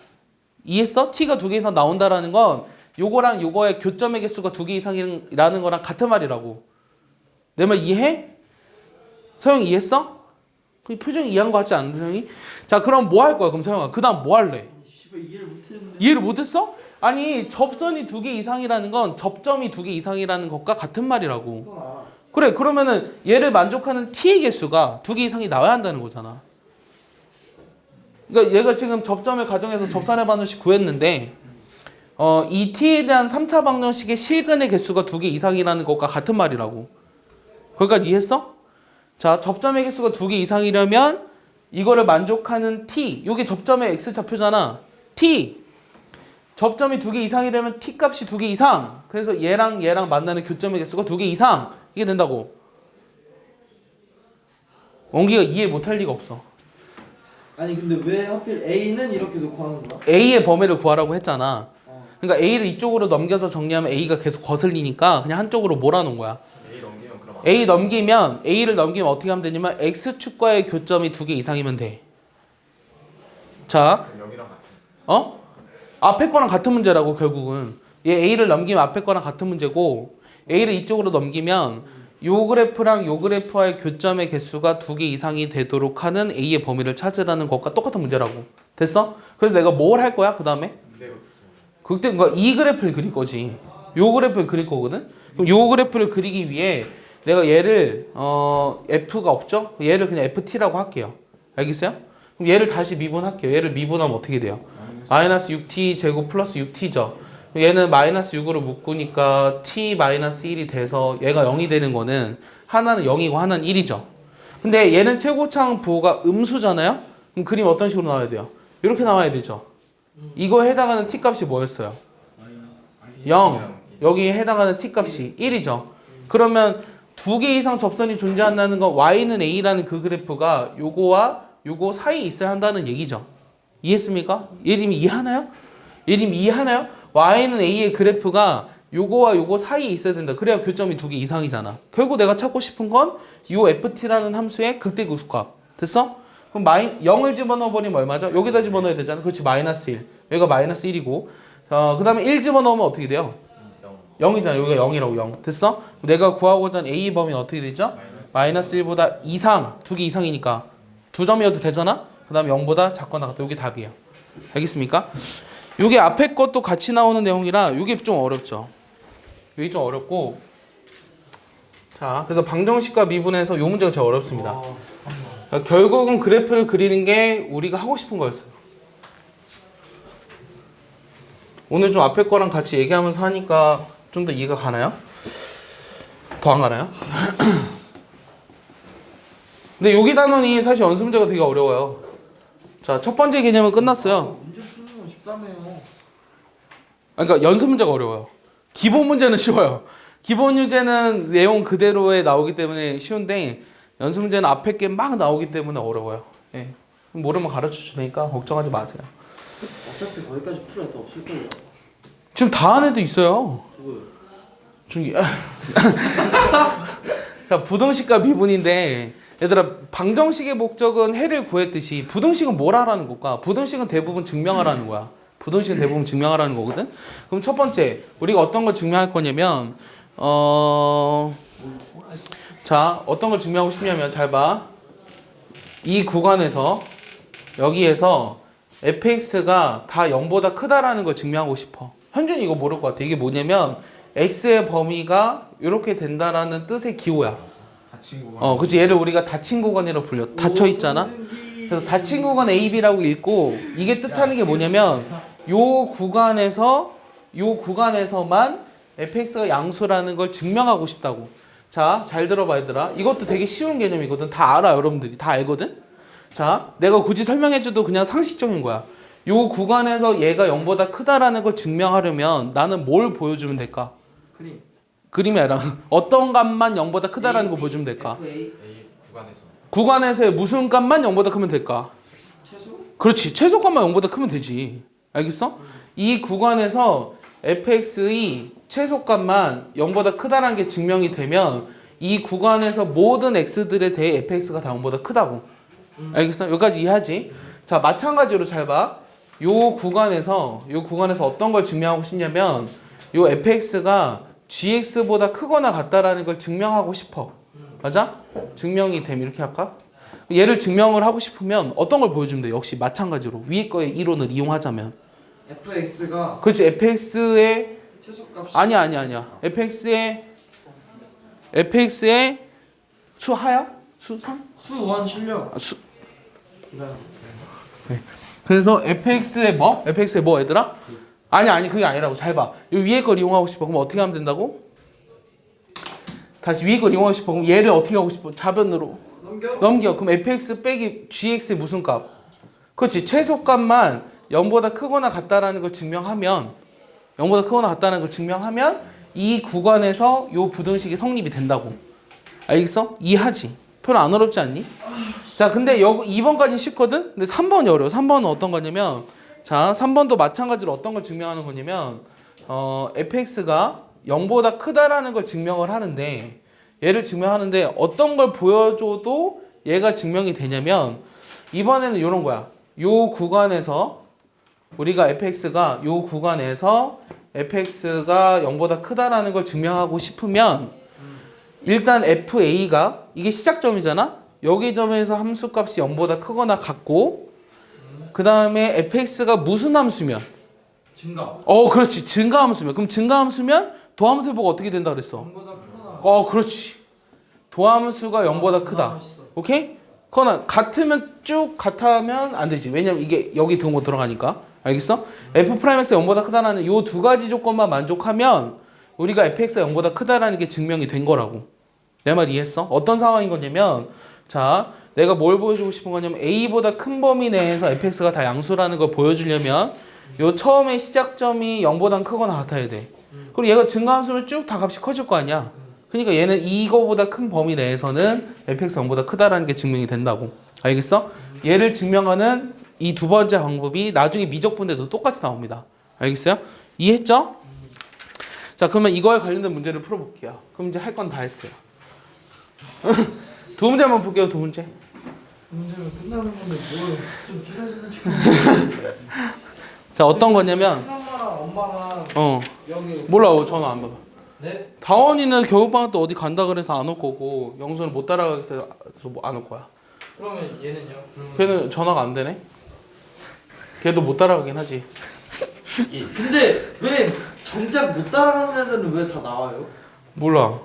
이해했어? t가 2개 이상 나온다라는 건 요거랑 요거의 교점의 개수가 2개 이상이라는 거랑 같은 말이라고. 내 말 이해해? 서영 이해했어? 그 표정이 이해한 거 같지 않은 서영이? 자 그럼 뭐 할 거야 그럼 서영아? 그 다음 뭐 할래? 이해를 못했어? 아니 접선이 2개 이상이라는 건 접점이 2개 이상이라는 것과 같은 말이라고. 그래 그러면은 얘를 만족하는 t의 개수가 2개 이상이 나와야 한다는 거잖아. 그러니까 얘가 지금 접점을 가정해서 접선의 방정식 구했는데 이 t에 대한 3차 방정식의 실근의 개수가 2개 이상이라는 것과 같은 말이라고. 거기까지 이해했어? 자 접점의 개수가 2개 이상이려면 이거를 만족하는 t 요게 접점의 x좌표잖아. t 접점이 2개 이상이려면 t 값이 2개 이상. 그래서 얘랑 만나는 교점의 개수가 2개 이상. 이게 된다고. 원기가 이해 못할 리가 없어. 아니 근데 왜 하필 A는 이렇게 놓고 하는 거야? A의 범위를 구하라고 했잖아. 그러니까 A를 이쪽으로 넘겨서 정리하면 A가 계속 거슬리니까 그냥 한쪽으로 몰아놓은 거야. A를 넘기면 어떻게 하면 되냐면 X축과의 교점이 2개 이상이면 돼. 자, 앞에 거랑 같은 문제라고 결국은. 얘 A를 넘기면 앞에 거랑 같은 문제고 A를 이쪽으로 넘기면 요 그래프랑 요 그래프와의 교점의 개수가 2개 이상이 되도록 하는 A의 범위를 찾으라는 것과 똑같은 문제라고. 됐어? 그래서 내가 뭘 할 거야? 그 다음에? 그때 이 그래프를 그릴 거지. 요 그래프를 그릴 거거든? 그럼 요 그래프를 그리기 위해 내가 얘를 f가 없죠? 얘를 그냥 ft라고 할게요. 알겠어요? 그럼 얘를 다시 미분할게요. 얘를 미분하면 어떻게 돼요? 마이너스 6t 제곱 플러스 6t죠. 얘는 마이너스 6으로 묶으니까 t 마이너스 1이 돼서 얘가 0이 되는 거는 하나는 0이고 하나는 1이죠. 근데 얘는 최고차항 부호가 음수잖아요? 그럼 그림 어떤 식으로 나와야 돼요? 이렇게 나와야 되죠. 이거에 해당하는 t 값이 뭐였어요? 0. 여기에 해당하는 t 값이 1이죠. 그러면 두 개 이상 접선이 존재한다는 건 y는 a라는 그 그래프가 요거와 요거 사이에 있어야 한다는 얘기죠. 이해했습니까? 예림이 이해하나요? 예림이 이해하나요? y는 a의 그래프가 요거와 요거 사이에 있어야 된다. 그래야 교점이 두 개 이상이잖아. 결국 내가 찾고 싶은 건 요 ft라는 함수의 극대극소값. 됐어? 그럼 0을 집어넣어버리면 얼마죠? 여기다 집어넣어야 되잖아. 그렇지, 마이너스 1. 여기가 마이너스 1이고 그 다음에 1 집어넣으면 어떻게 돼요? 0이잖아. 여기가 0이라고 0. 됐어? 내가 구하고자 하는 a 범위는 어떻게 되죠? 마이너스 1보다 이상, 두 개 이상이니까 두 점이어도 되잖아? 그 다음에 0보다 작거나 같다. 이게 답이에요. 알겠습니까? 이게 앞에 것도 같이 나오는 내용이라 이게 좀 어렵죠. 이게 좀 어렵고, 자, 그래서 방정식과 미분에서 이 문제가 제일 어렵습니다. 그러니까 결국은 그래프를 그리는 게 우리가 하고 싶은 거였어요. 오늘 좀 앞에 거랑 같이 얘기하면서 하니까 좀 더 이해가 가나요? 더 안 가나요? 근데 여기 단원이 사실 연습 문제가 되게 어려워요. 자, 첫 번째 개념은 끝났어요. 문제 푸는 건 쉽다며요. 그러니까 연습 문제가 어려워요. 기본 문제는 쉬워요. 기본 유제는 내용 그대로에 나오기 때문에 쉬운데 연습 문제는 앞에 게 막 나오기 때문에 어려워요. 예. 모르면 가르쳐 주니까 걱정하지 마세요. 어차피 거기까지 풀어야 또 없을 거예요. 지금 다 한 애도 있어요. 누구요? 중기. 자, 부등식과 미분인데 얘들아, 방정식의 목적은 해를 구했듯이 부등식은 뭘 하라는 걸까? 부등식은 대부분 증명하라는 거야. 부등식은 대부분 증명하라는 거거든. 그럼 첫 번째 우리가 어떤 걸 증명할 거냐면 자, 어떤 걸 증명하고 싶냐면 잘 봐. 이 구간에서 여기에서 fx가 다 0보다 크다라는 걸 증명하고 싶어. 현준이 이거 모를 것 같아. 이게 뭐냐면 x의 범위가 이렇게 된다라는 뜻의 기호야. 닫힌 구간. 그치. 얘를 우리가 닫힌 구간이라고 불려. 닫혀 있잖아. 그래서 닫힌 구간 AB라고 읽고 이게 뜻하는 게 뭐냐면 요 구간에서만 fx가 양수라는 걸 증명하고 싶다고. 자, 잘 들어봐 얘들아. 이것도 되게 쉬운 개념이거든. 다 알아. 여러분들이 다 알거든. 자, 내가 굳이 설명해줘도 그냥 상식적인 거야. 요 구간에서 얘가 0보다 크다라는 걸 증명하려면 나는 뭘 보여주면 될까? 그림. 그림이 아니라 어떤 값만 0보다 크다라는 걸 보여주면 될까? FA A 구간에서. 구간에서의 무슨 값만 0보다 크면 될까? 최소? 그렇지. 최소값만 0보다 크면 되지. 알겠어? 이 구간에서 fx의 최소값만 0보다 크다라는 게 증명이 되면 이 구간에서 모든 x들에 대해 fx가 다 0보다 크다고. 알겠어? 여기까지 이해하지? 자, 마찬가지로 잘 봐. 요 구간에서 어떤 걸 증명하고 싶냐면 요 fx가 gx보다 크거나 같다라는 걸 증명하고 싶어. 맞아? 증명이 되면 이렇게 할까? 얘를 증명을 하고 싶으면 어떤 걸 보여주면 돼? 역시 마찬가지로 위에 거의 이론을 이용하자면 FX가 그렇지. fx의 최소값이 아니야. fx의 수하야? 수상? 수원 실력. 그래서 fx의 뭐? fx의 뭐 얘들아? 아니 그게 아니라고. 잘 봐. 이 위에 걸 이용하고 싶어. 그럼 어떻게 하면 된다고? 다시 위에 걸 이용하고 싶어. 그럼 얘를 어떻게 하고 싶어? 좌변으로 넘겨. 그럼 fx 빼기 gx의 무슨 값? 그렇지. 최소값만 0보다 크거나 같다라는 걸 증명하면 이 구간에서 요 부등식이 성립이 된다고. 알겠어? 이해하지? 별로 안 어렵지 않니? 자, 근데 여기 2번까지 쉽거든? 근데 3번이 어려워. 3번은 어떤 거냐면 자, 3번도 마찬가지로 어떤 걸 증명하는 거냐면 fx가 0보다 크다라는 걸 증명을 하는데 얘를 증명하는데 어떤 걸 보여줘도 얘가 증명이 되냐면 이번에는 이런 거야. 요 구간에서 우리가 fx가 0보다 크다라는 걸 증명하고 싶으면 일단 fa가 이게 시작점이잖아. 여기 점에서 함수값이 0보다 크거나 같고 그 다음에 fx가 무슨 함수면? 증가. 그렇지. 증가함수면. 그럼 증가함수면 도함수 보고 어떻게 된다 그랬어? 0보다 크거나. 그렇지. 도함수가 0보다 크다. 멋있어. 오케이? 그거는 같으면 쭉 같으면 안 되지. 왜냐면 이게 여기 등호 들어가니까. 알겠어? f'에서 0보다 크다라는 요 두 가지 조건만 만족하면 우리가 fx가 0보다 크다라는 게 증명이 된 거라고. 내 말 이해했어? 어떤 상황인 거냐면 자, 내가 뭘 보여주고 싶은 거냐면 a보다 큰 범위 내에서 fx가 다 양수라는 걸 보여주려면 요 처음에 시작점이 0보다 크거나 같아야 돼. 그리고 얘가 증가함수면 쭉 다 값이 커질 거 아니야. 그러니까 얘는 이거보다 큰 범위 내에서는 fx가 0보다 크다라는 게 증명이 된다고. 알겠어? 얘를 증명하는 이 두 번째 방법이 나중에 미적분대도 똑같이 나옵니다. 알겠어요? 이해했죠? 자, 그러면 이거에 관련된 문제를 풀어볼게요. 그럼 이제 할 건 다 했어요. 두 문제만 볼게요. 두 문제. 문제는 끝나는 건데 뭘 좀 줄여주는 척. 자, 어떤 거냐면 엄마랑 엄마랑 여기 몰라. 전화 안 받아. 네? 다원이는 겨울방학 때 어디 간다 그래서 안 올 거고 영수는 못 따라가겠어서 안 올 거야. 그러면 얘는요? 걔는 전화가 안 되네. 걔도 못 따라가긴 하지. 근데 왜 정작 못 따라가는 애들은 왜 다 나와요? 몰라.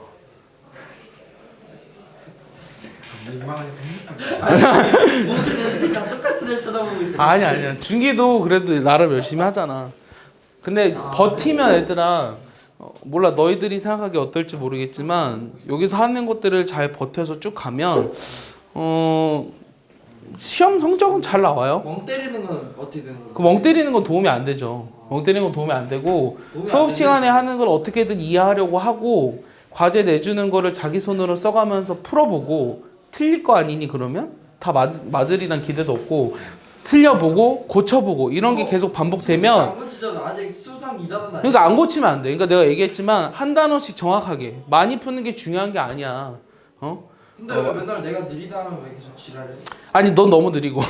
모든 애들이 다 똑같은 애를 쳐다보고 있어. 아니야. 준기도 그래도 나름 열심히 하잖아. 근데 버티면 애들아 몰라 너희들이 생각하기 어떨지 모르겠지만 여기서 하는 것들을 잘 버텨서 쭉 가면 시험 성적은 잘 나와요. 멍 때리는 건 어떻게 되는 거예요? 그 멍 때리는 건 도움이 안 되죠. 멍 때리는 건 도움이 안 되고 도움이 안 수업 되는데. 시간에 하는 걸 어떻게든 이해하려고 하고 과제 내주는 거를 자기 손으로 써가면서 풀어보고 틀릴 거 아니니 그러면 다 맞으리란 기대도 없고 틀려보고 고쳐보고 이런 게 계속 반복되면 안 고치잖아. 아직 수상 2단은 아니야. 그러니까 안 고치면 안 돼. 그러니까 내가 얘기했지만 한 단어씩 정확하게 많이 푸는 게 중요한 게 아니야. 근데 왜 맨날 내가 느리다 하면 왜 계속 지랄해? 아니 넌 너무 느리고.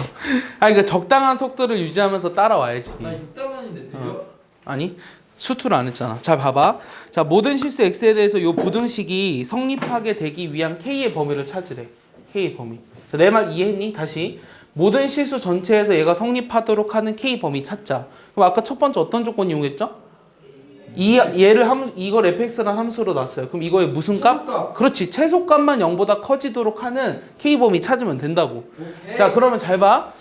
아니 그러니까 적당한 속도를 유지하면서 따라와야지. 나 6단원인데 느려? 아니 수투를 안 했잖아. 자 봐봐. 자 모든 실수 x에 대해서 이 부등식이 성립하게 되기 위한 k의 범위를 찾으래. k의 범위. 자, 내 말 이해했니? 다시. 모든 실수 전체에서 얘가 성립하도록 하는 k 범위 찾자. 그럼 아까 첫 번째 어떤 조건 이용했죠? 이걸 fx라는 함수로 놨어요. 그럼 이거의 무슨 값? 최소값. 그렇지. 최소값만 0보다 커지도록 하는 k 범위 찾으면 된다고. 오케이. 자 그러면 잘 봐.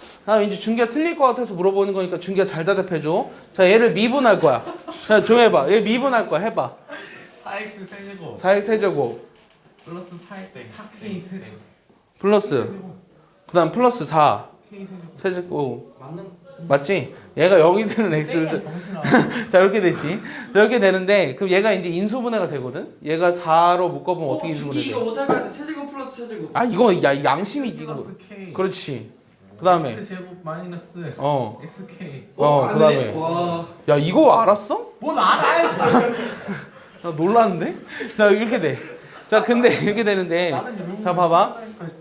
이제 준기가 틀릴 것 같아서 물어보는 거니까 준기가 잘 대답해줘. 자 얘를 미분할 거야. 자 조용히 해봐. 얘 미분할 거야. 해봐. 4x 세제곱 4x 세제곱 플러스 4k 세제곱 플러스 그 다음 플러스 4 k 세제곱 세제곱 맞는 맞지? 얘가 0이 되는 x를 자 이렇게 되지. 이렇게 되는데 그럼 얘가 이제 인수분해가 되거든. 얘가 4로 묶어보면 어떻게 인수분해 이거 돼? 못할 것 같아. 세제곱 플러스 세제곱. 아 이거 야 양심이 이거 플러스 k 그렇지. 그 다음에 x 제곱 마이너스 xk 그 다음에 와. 야 이거 알았어? 뭔 알아요? 나 놀랐는데? 자 이렇게 돼. 자 근데 이렇게 되는데 자 봐봐.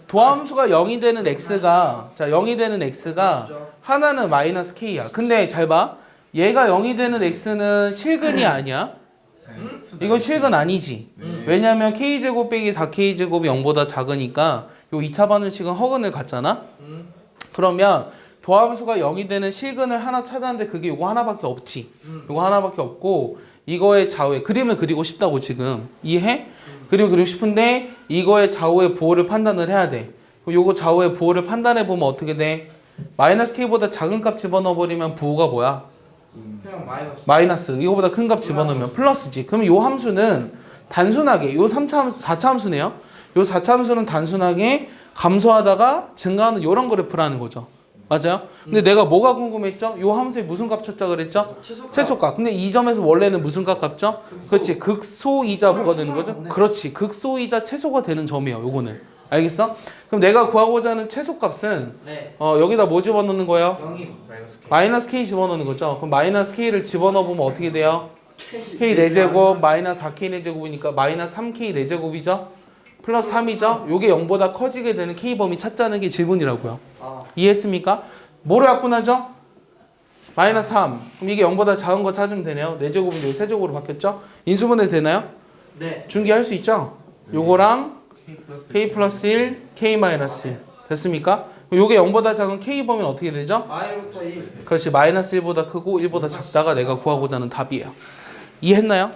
도함수가 0이 되는 x가 자 0이 되는 x가 하나는 마이너스 k야. 근데 잘 봐. 얘가 0이 되는 x는 실근이 아니야. 이건 실근 아니지. 왜냐면 k제곱 빼기 4k제곱이 0보다 작으니까 요 2차 반응식은 허근을 갖잖아. 그러면 도함수가 0이 되는 실근을 하나 찾았는데 그게 요거 하나밖에 없지. 요거 하나밖에 없고 이거의 좌우에 그림을 그리고 싶다고 지금 이해해? 그림을 그리고 싶은데 이거의 좌우의 보호를 판단을 해야 돼. 그럼 요거 좌우의 보호를 판단해 보면 어떻게 돼? 마이너스 k보다 작은 값 집어넣어 버리면 부호가 뭐야? 그냥 마이너스. 마이너스. 이거보다 큰 값 집어넣으면 플러스지. 그러면 요 함수는 단순하게 요 3차 함수 4차 함수네요. 요 4차 함수는 단순하게 감소하다가 증가하는 요런 그래프라는 거죠. 맞아요? 근데 내가 뭐가 궁금했죠? 요 함수에 무슨 값 찾자 그랬죠? 최소값. 근데 이 점에서 원래는 무슨 값 값죠? 그렇지. 극소이자 뭐가 되는 거죠? 그렇지. 극소이자 최소가 되는 점이에요. 요거는. 알겠어? 그럼 내가 구하고자 하는 최소값은 네. 여기다 뭐 집어넣는 거예요? 0이 마이너스 k 집어넣는 거죠. 그럼 마이너스 k를 집어넣어 보면 어떻게 돼요? k 4제곱 마이너스 4k 4제곱이니까 마이너스 3k 4제곱이죠? 플러스 3이죠? 요게 0보다 커지게 되는 k 범위 찾자는 게 질문이라고요. 아. 이해했습니까? 뭐로 약분하죠? 마이너스 3. 그럼 이게 0보다 작은 거 찾으면 되네요. 4제곱은 여기 세제곱으로 바뀌었죠? 인수분해 되나요? 네. 준기할 수 있죠? 요거랑 k 플러스 k 플러스 1, k 마이너스 1. 됐습니까? 그럼 요게 0보다 작은 k 범위는 어떻게 되죠? 마이부터 1. 그렇지. 마이너스 1보다 크고 1보다 작다가 내가 구하고자 하는 답이에요. 이해했나요?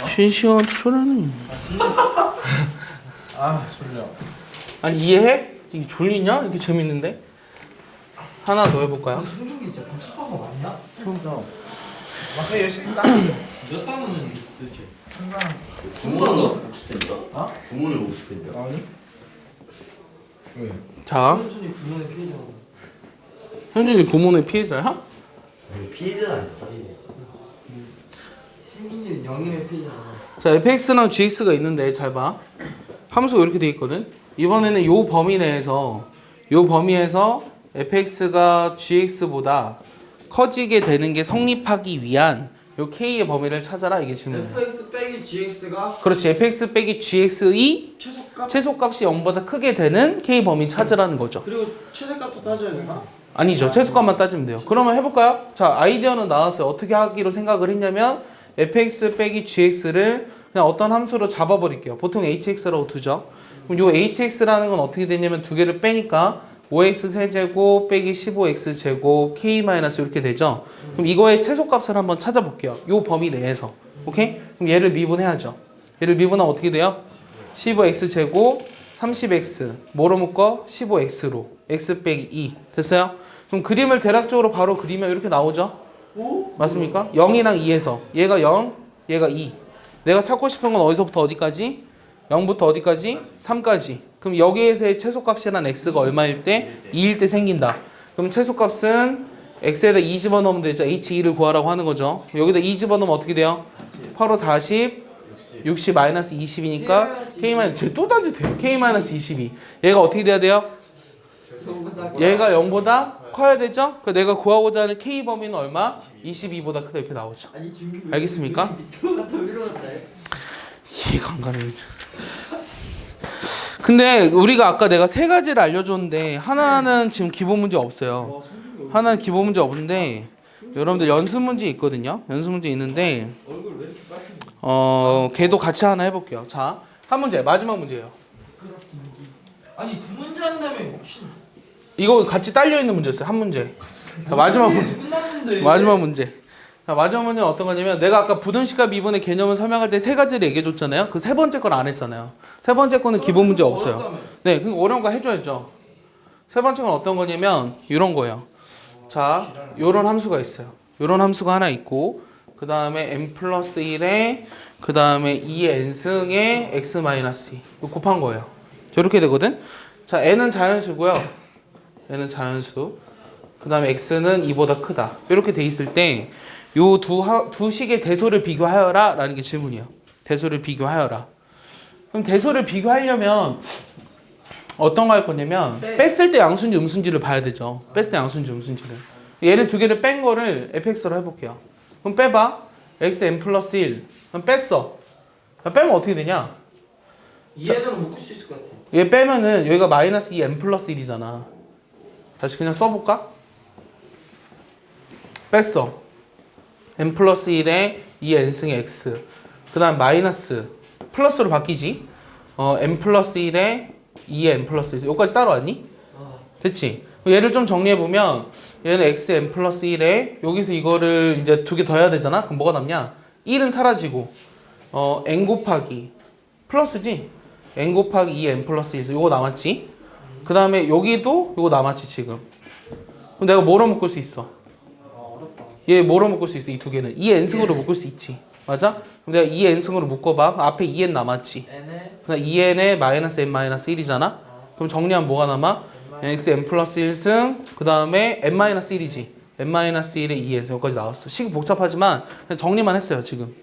신시한테 소리는. 아 졸려. 아니 이해해? 이게 졸리냐? 이게 재밌는데? 하나 더 해볼까요? 성준이 진짜 복습한 거 맞냐? 진짜. 막 그냥 열심히 따는데. 몇 단어는 도대체? 항상. 구문으로 복습된다. 어? 구문으로 복습된다. 아니? 왜? 자, 성준이 불문의 피해자가. 현준이 고문의 피해자야? 아니, 피해자는 아니다. 성준이는 영임의 피해자가. 자, fx랑 gx가 있는데 잘 봐. 함수가 이렇게 돼 있거든. 이번에는 요 범위 내에서 fx가 gx보다 커지게 되는 게 성립하기 위한 요 k의 범위를 찾아라 이게 질문이야. fx 빼기 gx가 그렇지. fx 빼기 gx의 최소값. 최소값이 0보다 크게 되는 k 범위 찾으라는 거죠. 그리고 최대값도 따져야 되나? 아니죠. 최소값만 따지면 돼요. 그러면 해볼까요? 자, 아이디어는 나왔어요. 어떻게 하기로 생각을 했냐면 fx 빼기 gx를 그냥 어떤 함수로 잡아버릴게요. 보통 hx라고 두죠. 그럼 요 hx라는 건 어떻게 되냐면 두 개를 빼니까 5x 세제곱 빼기 15x 제곱 k 마이너스 이렇게 되죠. 그럼 이거의 최소값을 한번 찾아볼게요. 요 범위 내에서. 오케이? 그럼 얘를 미분해야죠. 얘를 미분하면 어떻게 돼요? 15x 제곱 30x 뭐로 묶어? 15x로 x 빼기 2 됐어요? 그럼 그림을 대략적으로 바로 그리면 이렇게 나오죠? 오? 맞습니까? 0이랑 2에서 얘가 0, 얘가 2 내가 찾고 싶은 건 어디서부터 어디까지? 0부터 어디까지? 3까지 그럼 여기에서의 최소값이란 x가 얼마일 때? 2일 때 생긴다 그럼 최소값은 x에다 2 집어넣으면 되죠. h2를 구하라고 하는 거죠. 여기다 2 집어넣으면 어떻게 돼요? 8호 40 60 마이너스 20이니까 k 마이너스 또 딴짓해요. k 마이너스 22 얘가 어떻게 돼야 돼요? 얘가 0보다 커야 되죠? 그 내가 구하고자 하는 k 범위는 얼마? 22보다 크다 이렇게 나오죠. 아니 준비. 알겠습니까? 밑으로 갔다 위로 갔다 해. 이해가 안 가네. 근데 우리가 아까 내가 세 가지를 알려줬는데 하나는 지금 기본 문제 없어요. 와 성준이 하나는 기본 문제 없는데 여러분들 연습 문제 있거든요. 연습 문제 있는데 얼굴 왜 이렇게 빨개? 걔도 같이 하나 해볼게요. 자, 한 문제 마지막 문제예요. 아니 두 문제 한다며 혹시 이거 같이 딸려 있는 문제였어요. 한 문제. 자, 마지막 문제. 끝났는데. 마지막 문제. 자, 마지막 문제는 어떤 거냐면 내가 아까 부등식과 미분의 개념을 설명할 때 세 가지를 얘기해 줬잖아요. 그 세 번째 걸 안 했잖아요. 세 번째 거는 기본 문제 없어요. 어렵다며. 네, 그 어려운 거 해줘야죠. 세 번째 건 어떤 거냐면 이런 거예요. 자, 요런 함수가 있어요. 요런 함수가 하나 있고 그 다음에 n 플러스 1에 그 다음에 2의 n승의 x 마이너스 2 이거 곱한 거예요. 이렇게 되거든. 자, n은 자연수고요. n은 자연수. 그 다음에 x는 2보다 크다. 이렇게 돼 있을 때 요 두 식의 대소를 비교하여라 라는 게 질문이에요. 대소를 비교하여라. 그럼 대소를 비교하려면 어떤 거 할 거냐면 뺐을 때 양수인지 음수인지를 봐야 되죠. 뺐을 때 양수인지 음수인지를. 얘를 두 개를 뺀 거를 fx로 해볼게요. 그럼 빼봐. xn 플러스 1. 그럼 뺐어. 빼면 어떻게 되냐? 이해는 묶을 수 있을 것 같아. 얘 빼면은 여기가 마이너스 2n 플러스 1이잖아. 다시 그냥 써볼까? 뺐어. n 플러스 1에 2n승의 x. 그 다음 마이너스 플러스로 바뀌지. n 플러스 1에 2n 플러스 1. 여기까지 따라왔니? 됐지? 얘를 좀 정리해보면 얘는 xn 플러스 1에 여기서 이거를 이제 두 개 더 해야 되잖아? 그럼 뭐가 남냐? 1은 사라지고 n 곱하기 플러스지? n 곱하기 2n 플러스 1 요거 남았지? 그 다음에 여기도 요거 남았지 지금. 그럼 내가 뭐로 묶을 수 있어? 얘 뭐로 묶을 수 있어? 이 두 개는 2n승으로 묶을 수 있지. 맞아? 그럼 내가 2n승으로 묶어봐. 앞에 2n 남았지. n에 그냥 2n에 마이너스 n 마이너스 1이잖아? 그럼 정리하면 뭐가 남아? x n 플러스 1승 그 다음에 n 마이너스 1이지. n 마이너스 1에 2n 여기까지 나왔어. 식 복잡하지만 그냥 정리만 했어요 지금.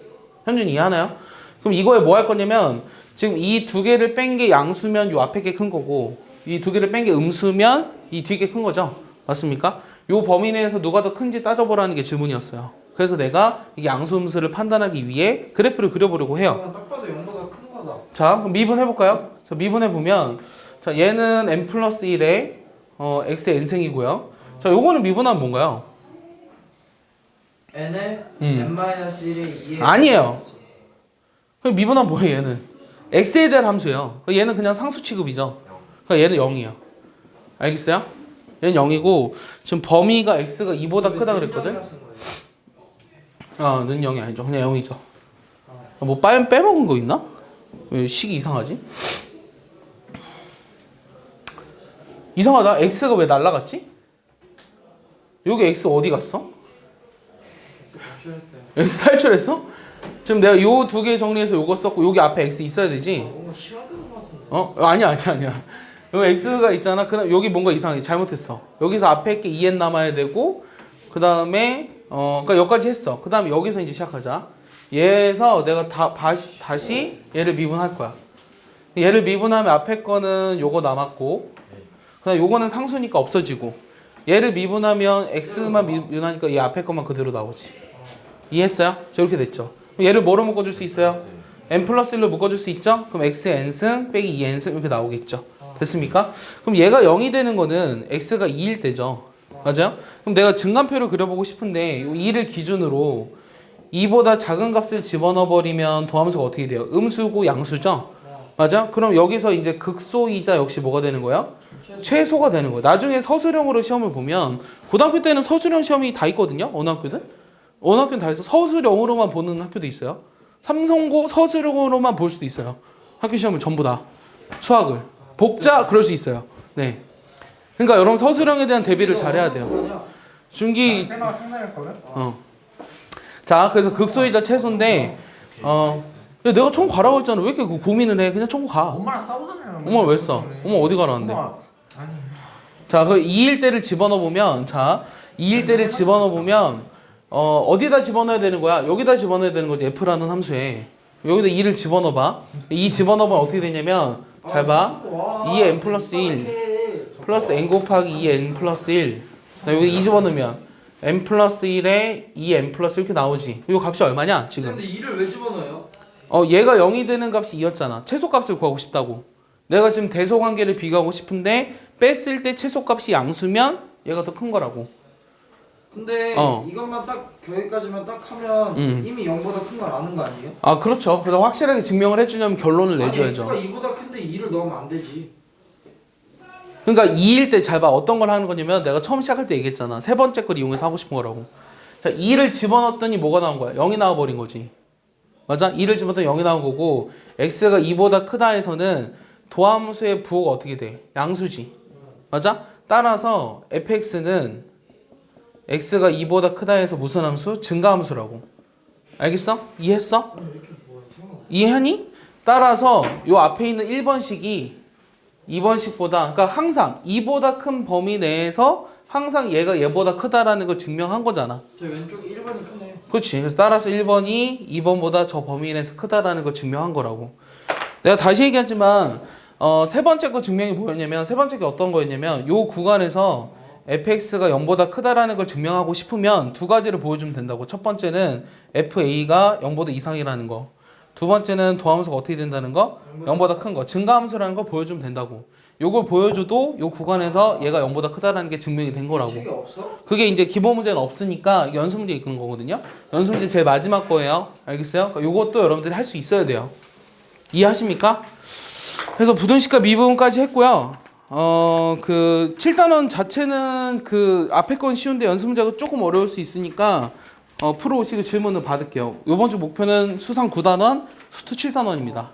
현준 이해하나요? 그럼 이거에 뭐 할 거냐면 지금 이 두 개를 뺀 게 양수면 요 앞에 게 큰 거고 이 두 개를 뺀 게 음수면 이 뒤에 게 큰 거죠. 맞습니까? 요 범위 내에서 누가 더 큰지 따져보라는 게 질문이었어요. 그래서 내가 이게 양수 음수를 판단하기 위해 그래프를 그려보려고 해요. 딱 봐도 0보다 큰 거다. 자, 그럼 미분해볼까요? 자, 미분해보면 자, 얘는 n 플러스 1에 x n승이고요. 자, 요거는 미분하면 뭔가요? n에 n-1에 2에 아니에요. 그럼 미분하면 뭐예요 얘는? x에 대한 함수예요. 얘는 그냥 상수 취급이죠. 그러니까 얘는 0이에요. 알겠어요? 얘는 0이고 지금 범위가 x가 2보다 크다 그랬거든? 는 0이 아니죠. 그냥 0이죠. 뭐 빼먹은 거 있나? 왜 식이 이상하지? 이상하다. x가 왜 날라갔지? 여기 x 어디 갔어? 탈출했어요. x 탈출했어? 지금 내가 요 두 개 정리해서 요거 썼고 여기 앞에 x 있어야 되지? 뭔가 심하게 넘어갔었는데. 어? 아니야. 여기 x가 있잖아. 그다음 여기 뭔가 이상해. 잘못했어. 여기서 앞에 게 2n 남아야 되고 그 다음에 그러니까 여기까지 했어. 그 다음에 여기서 이제 시작하자. 얘에서 내가 다시 얘를 미분할 거야. 얘를 미분하면 앞에 거는 요거 남았고 그다음 요거는 상수니까 없어지고 얘를 미분하면 x만 미분하니까 얘 앞에 것만 그대로 나오지. 이해했어요? 저렇게 됐죠. 얘를 뭐로 묶어줄 수 있어요? n 플러스 1로 묶어줄 수 있죠? 그럼 x n승 빼기 2n승 이렇게 나오겠죠. 됐습니까? 그럼 얘가 0이 되는 거는 x가 2일 때죠. 맞아요? 그럼 내가 증간표를 그려보고 싶은데 이 2를 기준으로 2보다 작은 값을 집어넣어 버리면 도함수가 어떻게 돼요? 음수고 양수죠? 맞아? 그럼 여기서 이제 극소이자 역시 뭐가 되는 거예요? 최소가 되는 거예요. 나중에 서술형으로 시험을 보면 고등학교 때는 서술형 시험이 다 있거든요. 어느 학교든? 어느 학교는 다 있어. 서술형으로만 보는 학교도 있어요. 삼성고 서술형으로만 볼 수도 있어요. 학교 시험을 전부 다 수학을 복자 그럴 수 있어요. 네. 그러니까 여러분 서술형에 대한 대비를 잘해야 돼요. 중기 쌤하고 상담했거든? 자 그래서 극소이자 최소인데 내가 총 가라고 했잖아. 왜 이렇게 고민을 해? 그냥 총 가. 엄마랑 싸우잖아요. 엄마 왜 써? 엄마 어디 가라는데? 엄마, 아니. 자, 그 2일 때를 집어넣어 보면, 자, 2일 때를 집어넣어 보면, 어디다 집어넣어야 되는 거야? 여기다 집어넣어야 되는 거지. f라는 함수에. 여기다 2를 집어넣어 봐. 2 집어넣으면 어떻게 되냐면, 잘 봐. 2n 플러스 1 플러스 n 곱하기 2n 플러스 1. 여기 2 집어넣으면, n 플러스 1에 2n 플러스 이렇게 나오지. 이거 값이 얼마냐? 지금. 근데 2를 왜 집어넣어요? 얘가 0이 되는 값이 2였잖아. 최소값을 구하고 싶다고. 내가 지금 대소관계를 비교하고 싶은데 뺐을 때 최소값이 양수면 얘가 더 큰 거라고. 근데 이것만 딱 여기까지만 딱 하면 이미 0보다 큰 걸 아는 거 아니에요? 아 그렇죠. 그래서 확실하게 증명을 해주려면 결론을 아니 내줘야죠. x가 2보다 큰데 2를 넣으면 안 되지. 그러니까 2일 때 잘 봐. 어떤 걸 하는 거냐면 내가 처음 시작할 때 얘기했잖아. 세 번째 걸 이용해서 하고 싶은 거라고. 자 2를 집어넣었더니 뭐가 나온 거야? 0이 나와버린 거지. 맞아? 2를 집어넣었더니 0이 나온 거고 x가 2보다 크다 해서는 도함수의 부호가 어떻게 돼? 양수지. 맞아? 따라서 fx는 x가 2보다 크다 해서 무슨 함수? 증가함수라고. 알겠어? 이해했어? 이해하니? 따라서 요 앞에 있는 1번식이 2번식보다 그러니까 항상 2보다 큰 범위 내에서 항상 얘가 얘보다 크다라는 걸 증명한 거잖아. 저 왼쪽 1번이 크네요. 그렇지. 그래서 따라서 1번이 2번보다 저 범위 내에서 크다라는 걸 증명한 거라고. 내가 다시 얘기하지만 세 번째 거 증명이 뭐였냐면 세 번째 게 어떤 거였냐면 요 구간에서 fx가 0보다 크다라는 걸 증명하고 싶으면 두 가지를 보여주면 된다고. 첫 번째는 fa가 0보다 이상이라는 거. 두 번째는 도함수가 어떻게 된다는 거? 0보다 큰 거. 증가함수라는 거 보여주면 된다고. 요걸 보여줘도 요 구간에서 얘가 0보다 크다라는 게 증명이 된 거라고. 책이 없어? 그게 이제 기본 문제는 없으니까 연습 문제 있는 거거든요. 연습 문제 제일 마지막 거예요. 알겠어요? 그러니까 요것도 여러분들이 할 수 있어야 돼요. 이해하십니까? 그래서 부등식과 미분까지 했고요. 그 7단원 자체는 그 앞에 건 쉬운데 연습 문제가 조금 어려울 수 있으니까 프로 오시고 질문을 받을게요. 이번 주 목표는 수상 9단원, 수투 7단원입니다.